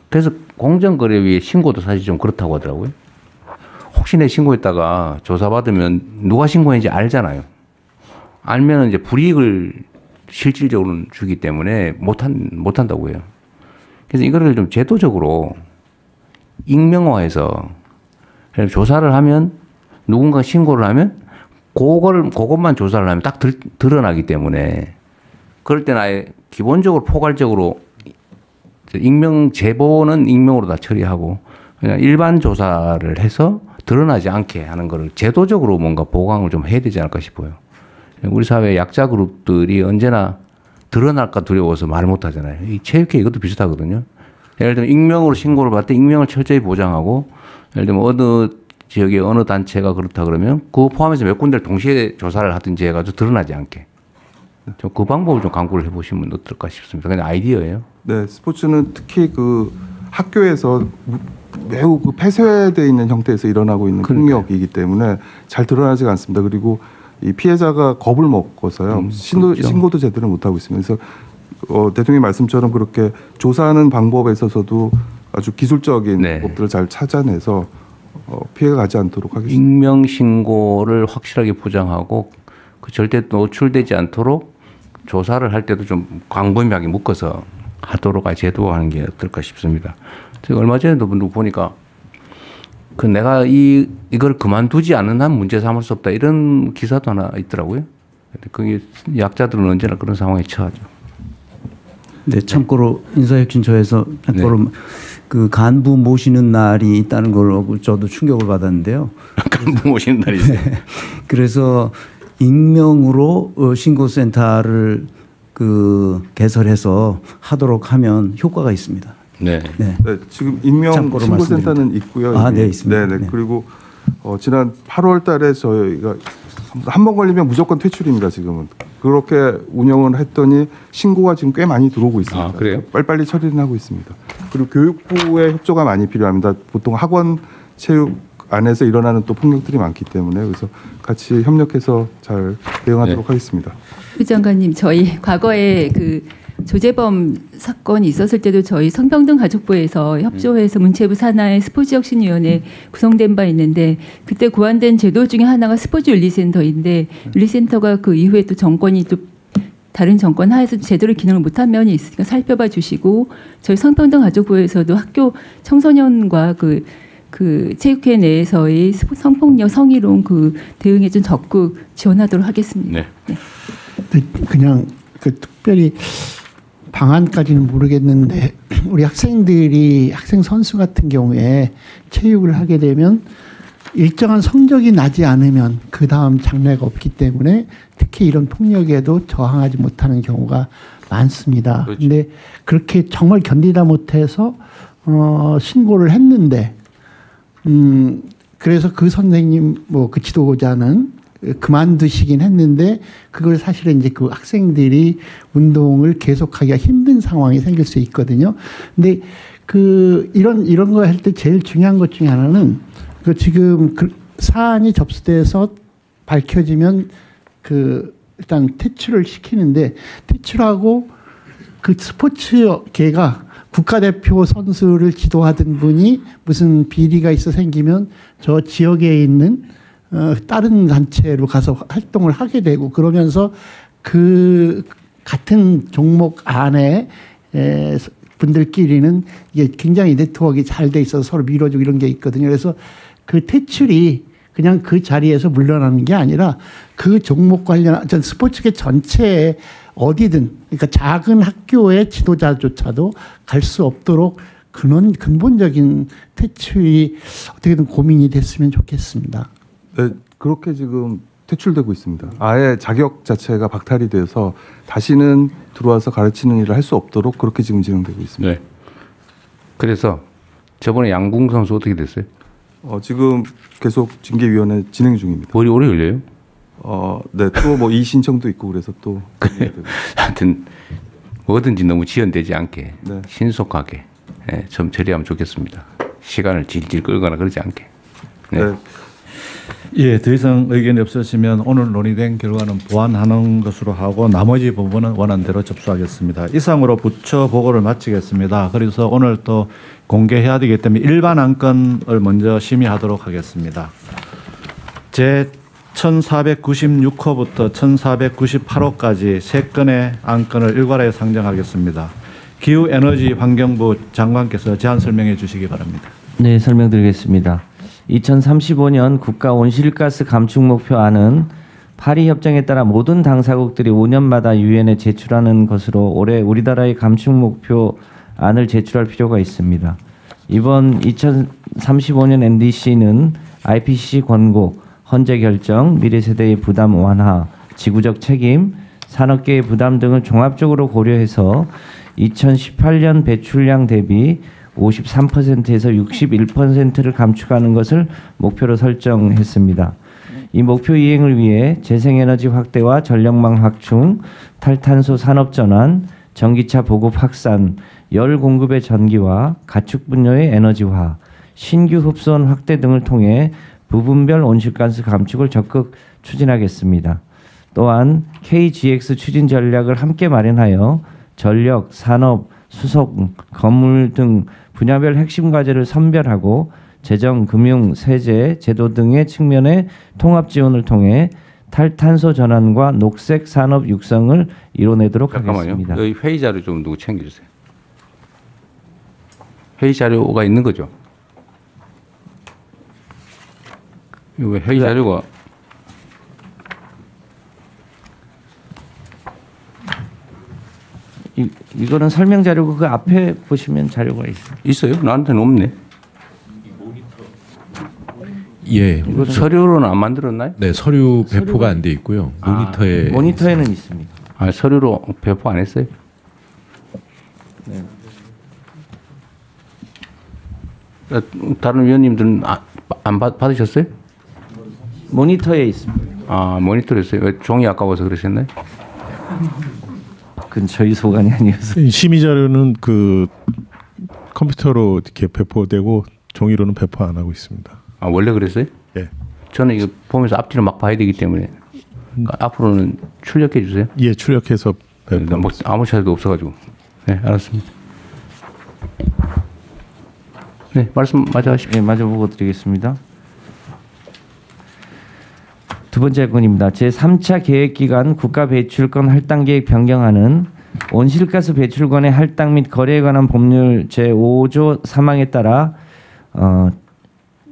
그래서 공정거래위의 신고도 사실 좀 그렇다고 하더라고요. 혹시 내 신고했다가 조사받으면 누가 신고했는지 알잖아요. 알면 이제 불이익을 실질적으로는 주기 때문에 못한다고 해요. 그래서 이거를 좀 제도적으로 익명화해서 조사를 하면 누군가 신고를 하면 그것만 조사를 하면 딱 드러나기 때문에 그럴 때는 아예 기본적으로 포괄적으로 익명 제보는 익명으로 다 처리하고 그냥 일반 조사를 해서 드러나지 않게 하는 거를 제도적으로 뭔가 보강을 좀 해야 되지 않을까 싶어요. 우리 사회 약자 그룹들이 언제나 드러날까 두려워서 말을 못 하잖아요. 이 체육회 이것도 비슷하거든요. 예를 들면 익명으로 신고를 받을 때 익명을 철저히 보장하고 예를 들면 어느 지역의 어느 단체가 그렇다 그러면 그거 포함해서 몇 군데를 동시에 조사를 하든지 해가지고 드러나지 않게. 좀 그 방법을 좀 강구를 해보시면 어떨까 싶습니다. 그냥 아이디어예요. 네, 스포츠는 특히 그 학교에서 매우 그 폐쇄되어 있는 형태에서 일어나고 있는 폭력이기 때문에 잘 드러나지가 않습니다. 그리고 이 피해자가 겁을 먹어서요. 신고도 제대로 못하고 있습니다. 그래서 대통령의 말씀처럼 그렇게 조사하는 방법에 있어서도 아주 기술적인 방법들을 잘 찾아내서 피해가 가지 않도록 하겠습니다. 익명 신고를 확실하게 보장하고 그 절대 노출되지 않도록 조사를 할 때도 좀 광범위하게 묶어서 하도록 제도화하는 게 어떨까 싶습니다. 제가 얼마 전에도 보니까 그 내가 이걸 그만두지 않는 한 문제 삼을 수 없다 이런 기사도 하나 있더라고요. 그게 약자들은 언제나 그런 상황에 처하죠. 네, 참고로 인사혁신처에서 참고로 그 간부 모시는 날이 있다는 걸 저도 충격을 받았는데요. 간부 모시는 날이 있어요. 네. 그래서 익명으로 신고센터를 개설해서 하도록 하면 효과가 있습니다. 네. 네, 지금 익명 신고센터는 있고요. 아, 네, 있습니다. 네. 그리고 지난 8월달에 저희가 한 번 걸리면 무조건 퇴출입니다. 지금은 그렇게 운영을 했더니 신고가 지금 꽤 많이 들어오고 있습니다. 아, 그래요? 빨리빨리 처리는 하고 있습니다. 그리고 교육부의 협조가 많이 필요합니다. 보통 학원 체육 안에서 일어나는 또 폭력들이 많기 때문에 그래서 같이 협력해서 잘 대응하도록 하겠습니다. 부 장관님, 저희 과거에 조재범 사건이 있었을 때도 저희 성평등가족부에서 협조해서 문체부 산하의 스포츠혁신위원회 구성된 바 있는데 그때 고안된 제도 중에 하나가 스포츠윤리센터인데 윤리센터가 그 이후에 또 정권이 또 다른 정권 하에서 제대로 기능을 못한 면이 있으니까 살펴봐 주시고 저희 성평등가족부에서도 학교 청소년과 체육회 내에서의 성폭력 성희롱 대응에 좀 적극 지원하도록 하겠습니다. 네. 그냥 특별히 방안까지는 모르겠는데 우리 학생 선수 같은 경우에 체육을 하게 되면 일정한 성적이 나지 않으면 그 다음 장래가 없기 때문에 특히 이런 폭력에도 저항하지 못하는 경우가 많습니다. 그런데 그렇게 정말 견디다 못해서 신고를 했는데 그래서 그 선생님 그 지도자는 그만두시긴 했는데 그걸 사실은 이제 그 학생들이 운동을 계속하기가 힘든 상황이 생길 수 있거든요. 근데 이런 거 할 때 제일 중요한 것 중에 하나는 지금 사안이 접수돼서 밝혀지면 일단 퇴출을 시키는데 퇴출하고 스포츠계가 국가대표 선수를 지도하던 분이 무슨 비리가 있어 생기면 저 지역에 있는 다른 단체로 가서 활동을 하게 되고 그러면서 같은 종목 안에 분들끼리는 이게 굉장히 네트워크가 잘 돼 있어서 서로 밀어주고 이런 게 있거든요. 그래서 퇴출이 그냥 그 자리에서 물러나는 게 아니라 그 종목 관련 스포츠계 전체에 어디든 그러니까 작은 학교의 지도자조차도 갈 수 없도록 그런 근본적인 퇴출이 어떻게든 고민이 됐으면 좋겠습니다. 네, 그렇게 지금 퇴출되고 있습니다. 아예 자격 자체가 박탈이 돼서 다시는 들어와서 가르치는 일을 할 수 없도록 그렇게 지금 진행되고 있습니다. 네. 그래서 저번에 양궁 선수 어떻게 됐어요? 지금 계속 징계위원회 진행 중입니다. 오래 걸려요? 네, 또 이 신청도 있고 그래서 또. 하여튼 뭐든지 너무 지연되지 않게 신속하게 좀 처리하면 좋겠습니다. 시간을 질질 끌거나 그러지 않게. 네. 예, 더 이상 의견이 없으시면 오늘 논의된 결과는 보완하는 것으로 하고 나머지 부분은 원안대로 접수하겠습니다. 이상으로 부처 보고를 마치겠습니다. 그래서 오늘 또 공개해야 되기 때문에 일반 안건을 먼저 심의하도록 하겠습니다. 제 1496호부터 1498호까지 3건의 안건을 일괄하여 상정하겠습니다. 기후에너지환경부 장관께서 제안 설명해 주시기 바랍니다. 네, 설명드리겠습니다. 2035년 국가 온실가스 감축 목표안은 파리 협정에 따라 모든 당사국들이 5년마다 유엔에 제출하는 것으로 올해 우리나라의 감축 목표안을 제출할 필요가 있습니다. 이번 2035년 NDC는 IPCC 권고, 헌재 결정, 미래 세대의 부담 완화, 지구적 책임, 산업계의 부담 등을 종합적으로 고려해서 2018년 배출량 대비 53%에서 61%를 감축하는 것을 목표로 설정했습니다. 이 목표 이행을 위해 재생에너지 확대와 전력망 확충, 탈탄소 산업 전환, 전기차 보급 확산, 열 공급의 전기화, 가축 분야의 에너지화, 신규 흡수원 확대 등을 통해 부분별 온실가스 감축을 적극 추진하겠습니다. 또한 KGX 추진 전략을 함께 마련하여 전력, 산업, 수속, 건물 등 분야별 핵심 과제를 선별하고 재정, 금융, 세제, 제도 등의 측면의 통합 지원을 통해 탈탄소 전환과 녹색 산업 육성을 이뤄내도록 하겠습니다. 여기 회의 자료 좀 누구 챙겨주세요. 회의 자료가 있는 거죠? 이거 회의 자료가 이거는 설명 자료고 그 앞에 보시면 자료가 있어요. 있어요? 나한테는 없네. 예. 서류로는 안 만들었나요? 네, 서류 배포가 안 돼 있고요. 모니터에는 있습니다. 아, 서류로 배포 안 했어요? 네. 다른 위원님들은 안 받으셨어요? 모니터에 있습니다. 아, 모니터에 있어요. 왜 종이 아까워서 그러셨나요? 그건 저희 소관이 아니어서. 심의 자료는 그 컴퓨터로 이렇게 배포되고 종이로는 배포 안 하고 있습니다. 아, 원래 그랬어요? 예. 저는 이거 보면서 앞뒤로 막 봐야 되기 때문에 앞으로는 출력해 주세요. 예, 출력해서 배포. 뭐 아무 차이도 없어가지고. 네, 알았습니다. 네, 말씀 마저 하십시오. 네, 마저 보고 드리겠습니다. 두 번째 건입니다. 제3차 계획기간 국가 배출권 할당 계획 변경안은 온실가스 배출권의 할당 및 거래에 관한 법률 제5조 3항에 따라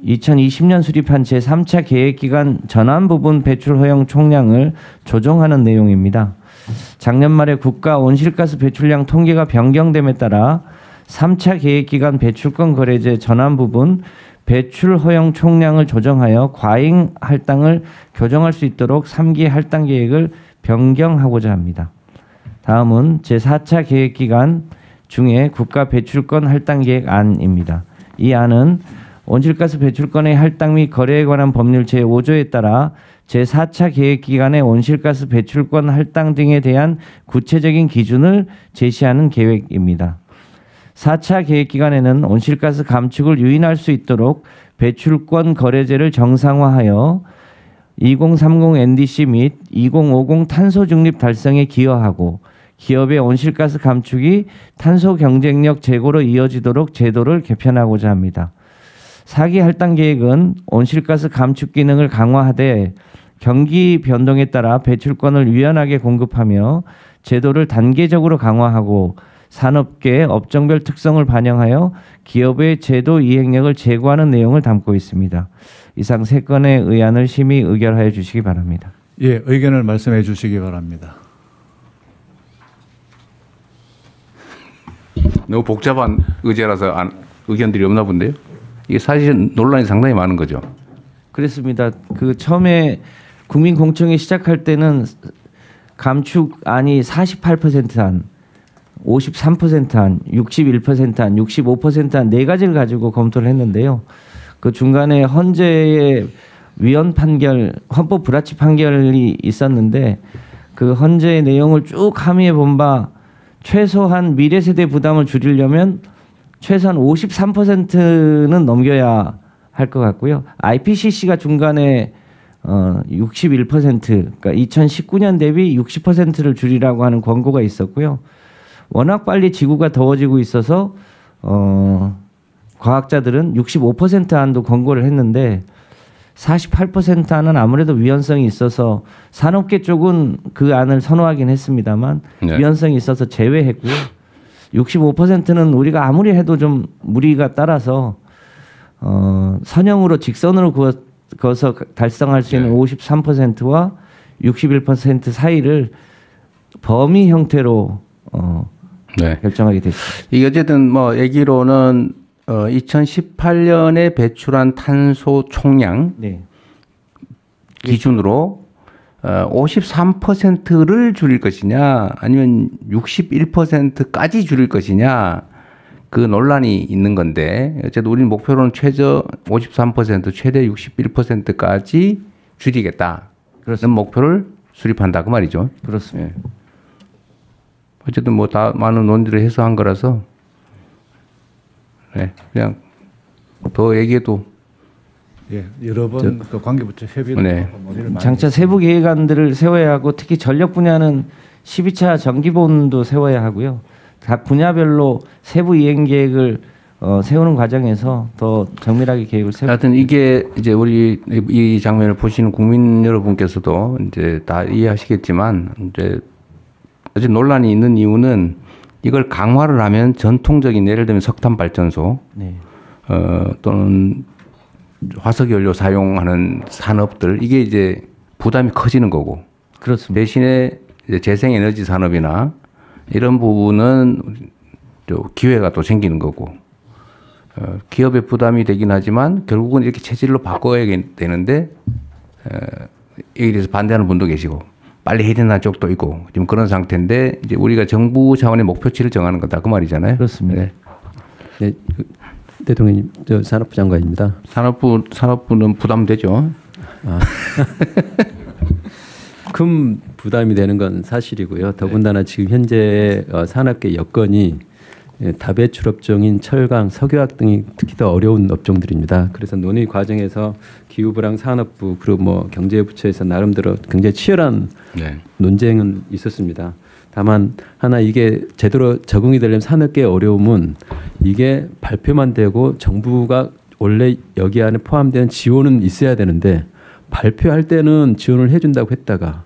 2020년 수립한 제3차 계획기간 전환 부분 배출 허용 총량을 조정하는 내용입니다. 작년 말에 국가 온실가스 배출량 통계가 변경됨에 따라 3차 계획기간 배출권 거래제 전환 부분 배출 허용 총량을 조정하여 과잉 할당을 교정할 수 있도록 3기 할당 계획을 변경하고자 합니다. 다음은 제4차 계획기간 중에 국가 배출권 할당 계획안입니다. 이 안은 온실가스 배출권의 할당 및 거래에 관한 법률 제5조에 따라 제4차 계획기간의 온실가스 배출권 할당 등에 대한 구체적인 기준을 제시하는 계획입니다. 4차 계획기간에는 온실가스 감축을 유인할 수 있도록 배출권 거래제를 정상화하여 2030 NDC 및 2050 탄소 중립 달성에 기여하고 기업의 온실가스 감축이 탄소 경쟁력 제고로 이어지도록 제도를 개편하고자 합니다. 4기 할당 계획은 온실가스 감축 기능을 강화하되 경기 변동에 따라 배출권을 유연하게 공급하며 제도를 단계적으로 강화하고 산업계의 업종별 특성을 반영하여 기업의 제도 이행력을 제고하는 내용을 담고 있습니다. 이상 3건의 의안을 심의 의결하여 주시기 바랍니다. 예, 의견을 말씀해 주시기 바랍니다. 너무 복잡한 의제라서 의견들이 없나 본데요. 이게 사실 논란이 상당히 많은 거죠. 그렇습니다. 그 처음에 국민 공청회 시작할 때는 감축안이 48%안, 53%안, 61%안, 65%안 네 가지를 가지고 검토를 했는데요. 그 중간에 헌재의 위헌 판결, 헌법 불합치 판결이 있었는데 그 헌재의 내용을 쭉 함의해 본 바 최소한 미래 세대 부담을 줄이려면 최소한 53%는 넘겨야 할 것 같고요. IPCC가 중간에 61%, 그러니까 2019년 대비 60%를 줄이라고 하는 권고가 있었고요. 워낙 빨리 지구가 더워지고 있어서 과학자들은 65% 안도 권고를 했는데 48% 안은 아무래도 위헌성이 있어서 산업계 쪽은 그 안을 선호하긴 했습니다만 네. 위헌성이 있어서 제외했고요. 65%는 우리가 아무리 해도 좀 무리가 따라서 선형으로 직선으로 그어서 달성할 수 있는 53%와 61% 사이를 범위 형태로 결정하게 됐습니다. 이게 어쨌든 뭐 얘기로는 2018년에 배출한 탄소 총량 기준으로 53%를 줄일 것이냐 아니면 61%까지 줄일 것이냐 그 논란이 있는 건데 어쨌든 우리 목표로는 최저 53% 최대 61%까지 줄이겠다는 목표를 수립한다 그 말이죠. 그렇습니다. 어쨌든 뭐 다 많은 논의를 해서 한 거라서 네, 그냥 더 얘기해도 예, 여러 번 그 관계부처 협의도 논의를 많이 장차 세부 계획안들을 세워야 하고 특히 전력 분야는 12차 정기본도 세워야 하고요. 각 분야별로 세부 이행 계획을 세우는 과정에서 더 정밀하게 계획을 세우고. 하여튼 이게 이제 우리 이 장면을 보시는 국민 여러분께서도 이제 다 이해하시겠지만 이제 어제 논란이 있는 이유는 이걸 강화를 하면 전통적인 예를 들면 석탄 발전소 또는 화석연료 사용하는 산업들 이게 이제 부담이 커지는 거고. 그렇습니다. 대신에 이제 재생에너지 산업이나 이런 부분은 또 기회가 또 생기는 거고 기업의 부담이 되긴 하지만 결국은 이렇게 체질로 바꿔야 되는데 여기에 대해서 반대하는 분도 계시고 빨리 해야 되는 쪽도 있고 지금 그런 상태인데 이제 우리가 정부 차원의 목표치를 정하는 거다 그 말이잖아요. 그렇습니다. 네. 네, 대통령님, 저 산업부 장관입니다. 산업부는 부담되죠. 아. 큰 부담이 되는 건 사실이고요. 더군다나 지금 현재 산업계 여건이 다배출 업종인 철강, 석유화학 등이 특히 더 어려운 업종들입니다. 그래서 논의 과정에서 기후부랑 산업부 그리고 뭐 경제부처에서 나름대로 굉장히 치열한 논쟁은 있었습니다. 다만 하나 이게 제대로 적응이 되려면 산업계의 어려움은 이게 발표만 되고 정부가 원래 여기 안에 포함된 지원은 있어야 되는데 발표할 때는 지원을 해준다고 했다가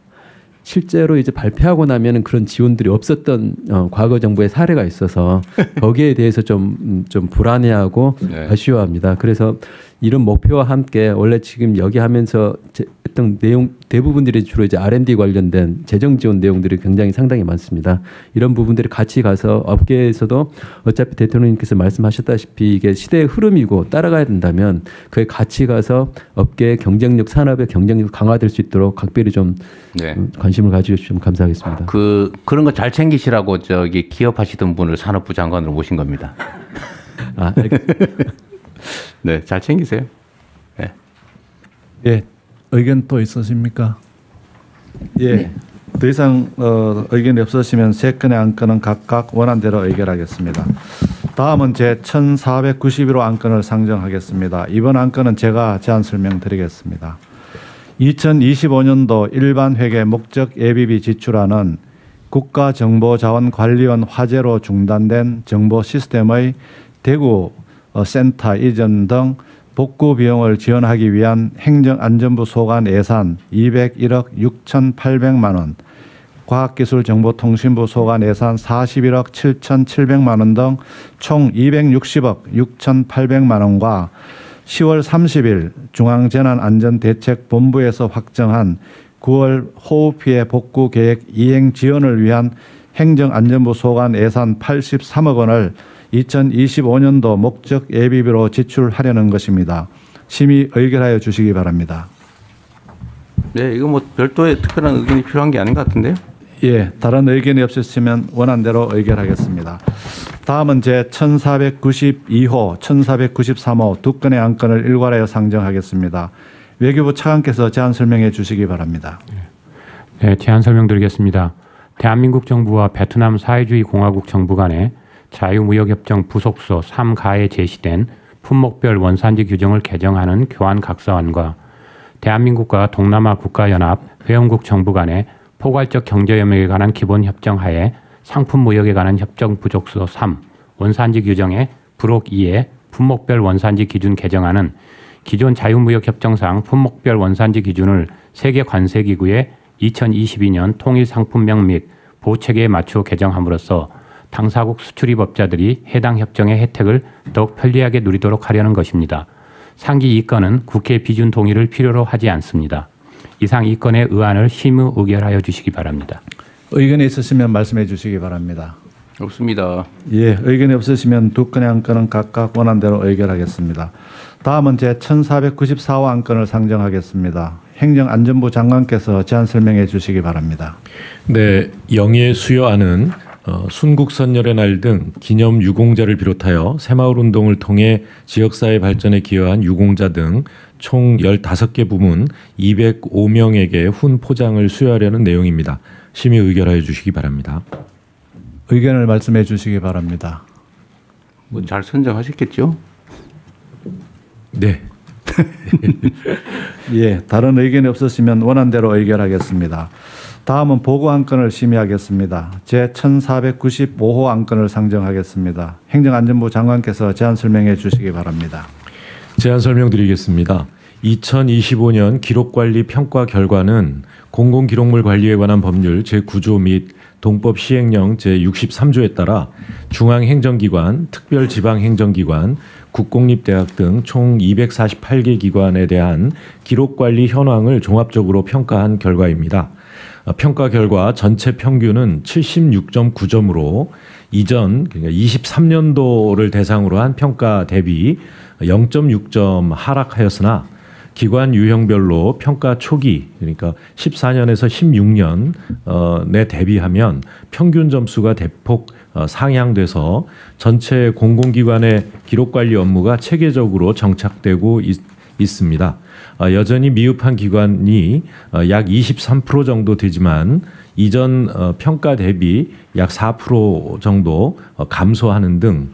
실제로 이제 발표하고 나면은 그런 지원들이 없었던 과거 정부의 사례가 있어서 거기에 대해서 좀 불안해하고 아쉬워합니다. 그래서 이런 목표와 함께 원래 지금 여기 하면서 했던 내용 대부분들이 주로 이제 R&D 관련된 재정 지원 내용들이 굉장히 상당히 많습니다. 이런 부분들이 같이 가서 업계에서도 어차피 대통령님께서 말씀하셨다시피 이게 시대의 흐름이고 따라가야 된다면 그에 같이 가서 업계의 경쟁력, 산업의 경쟁력 강화될 수 있도록 각별히 좀 관심을 가져주시면 감사하겠습니다. 그런 거 잘 챙기시라고 저기 기업하시던 분을 산업부 장관으로 모신 겁니다. 아, 네, 잘 챙기세요. 네. 예, 의견 또 있으십니까? 예, 네. 더 이상 의견이 없으시면 세 건의 안건은 각각 원안대로 의결하겠습니다. 다음은 제 1491호 안건을 상정하겠습니다. 이번 안건은 제가 제안 설명드리겠습니다. 2025년도 일반 회계 목적 예비비 지출안은 국가정보자원관리원 화재로 중단된 정보 시스템의 대구 센터 이전 등 복구 비용을 지원하기 위한 행정안전부 소관 예산 201억 6,800만 원, 과학기술정보통신부 소관 예산 41억 7,700만 원 등 총 260억 6,800만 원과 10월 30일 중앙재난안전대책본부에서 확정한 9월 호우피해 복구 계획 이행 지원을 위한 행정안전부 소관 예산 83억 원을 2025년도 목적 예비비로 지출하려는 것입니다. 심의 의결하여 주시기 바랍니다. 네, 이거 뭐 별도의 특별한 의견이 필요한 게 아닌 것 같은데요? 예, 다른 의견이 없으시면 원안대로 의결하겠습니다. 다음은 제 1492호, 1493호 두 건의 안건을 일괄하여 상정하겠습니다. 외교부 차관께서 제안 설명해 주시기 바랍니다. 네, 제안 설명드리겠습니다. 대한민국 정부와 베트남 사회주의 공화국 정부 간의 자유무역협정 부속서 3가에 제시된 품목별 원산지 규정을 개정하는 교환각서안과 대한민국과 동남아 국가연합 회원국 정부 간의 포괄적 경제협력에 관한 기본협정 하에 상품무역에 관한 협정 부속서 3 원산지 규정의 부록 2의 품목별 원산지 기준 개정안은 기존 자유무역협정상 품목별 원산지 기준을 세계관세기구의 2022년 통일상품명 및 보호체계에 맞추어 개정함으로써 당사국 수출입업자들이 해당 협정의 혜택을 더욱 편리하게 누리도록 하려는 것입니다. 상기 2건은 국회 비준 동의를 필요로 하지 않습니다. 이상 2건의 의안을 심의 의결하여 주시기 바랍니다. 의견이 있으시면 말씀해 주시기 바랍니다. 없습니다. 예, 의견이 없으시면 두 건의 안건은 각각 원안대로 의결하겠습니다. 다음은 제 1494호 안건을 상정하겠습니다. 행정안전부 장관께서 제안 설명해 주시기 바랍니다. 네, 영예 수여안은 순국선열의 날 등 기념 유공자를 비롯하여 새마을운동을 통해 지역사회 발전에 기여한 유공자 등 총 15개 부문 205명에게 훈 포장을 수여하려는 내용입니다. 심의 의결하여 주시기 바랍니다. 의견을 말씀해 주시기 바랍니다. 뭐 잘 선정하셨겠죠? 네. 예, 다른 의견이 없으시면 원안대로 의결하겠습니다. 다음은 보고 안건을 심의하겠습니다. 제 1495호 안건을 상정하겠습니다. 행정안전부 장관께서 제안 설명해 주시기 바랍니다. 제안 설명드리겠습니다. 2025년 기록관리 평가 결과는 공공기록물 관리에 관한 법률 제9조 및 동법 시행령 제63조에 따라 중앙행정기관, 특별지방행정기관, 국공립대학 등 총 248개 기관에 대한 기록관리 현황을 종합적으로 평가한 결과입니다. 평가 결과 전체 평균은 76.9점으로 이전 그러니까 23년도를 대상으로 한 평가 대비 0.6점 하락하였으나 기관 유형별로 평가 초기 그러니까 14년에서 16년에 대비하면 평균 점수가 대폭 상향돼서 전체 공공기관의 기록관리 업무가 체계적으로 정착되고 있습니다. 여전히 미흡한 기관이 약 23% 정도 되지만 이전 평가 대비 약 4% 정도 감소하는 등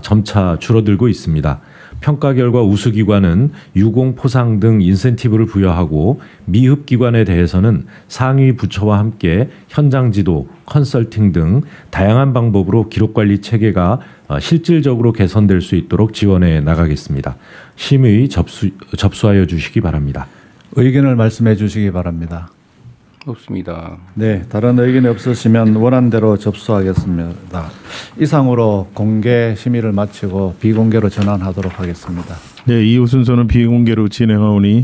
점차 줄어들고 있습니다. 평가 결과 우수 기관은 유공 포상 등 인센티브를 부여하고 미흡 기관에 대해서는 상위 부처와 함께 현장 지도, 컨설팅 등 다양한 방법으로 기록 관리 체계가 실질적으로 개선될 수 있도록 지원해 나가겠습니다. 심의 접수하여 주시기 바랍니다. 의견을 말씀해 주시기 바랍니다. 없습니다. 네, 다른 의견이 없으시면 원안대로 접수하겠습니다. 이상으로 공개 심의를 마치고 비공개로 전환하도록 하겠습니다. 네, 이후 순서는 비공개로 진행하오니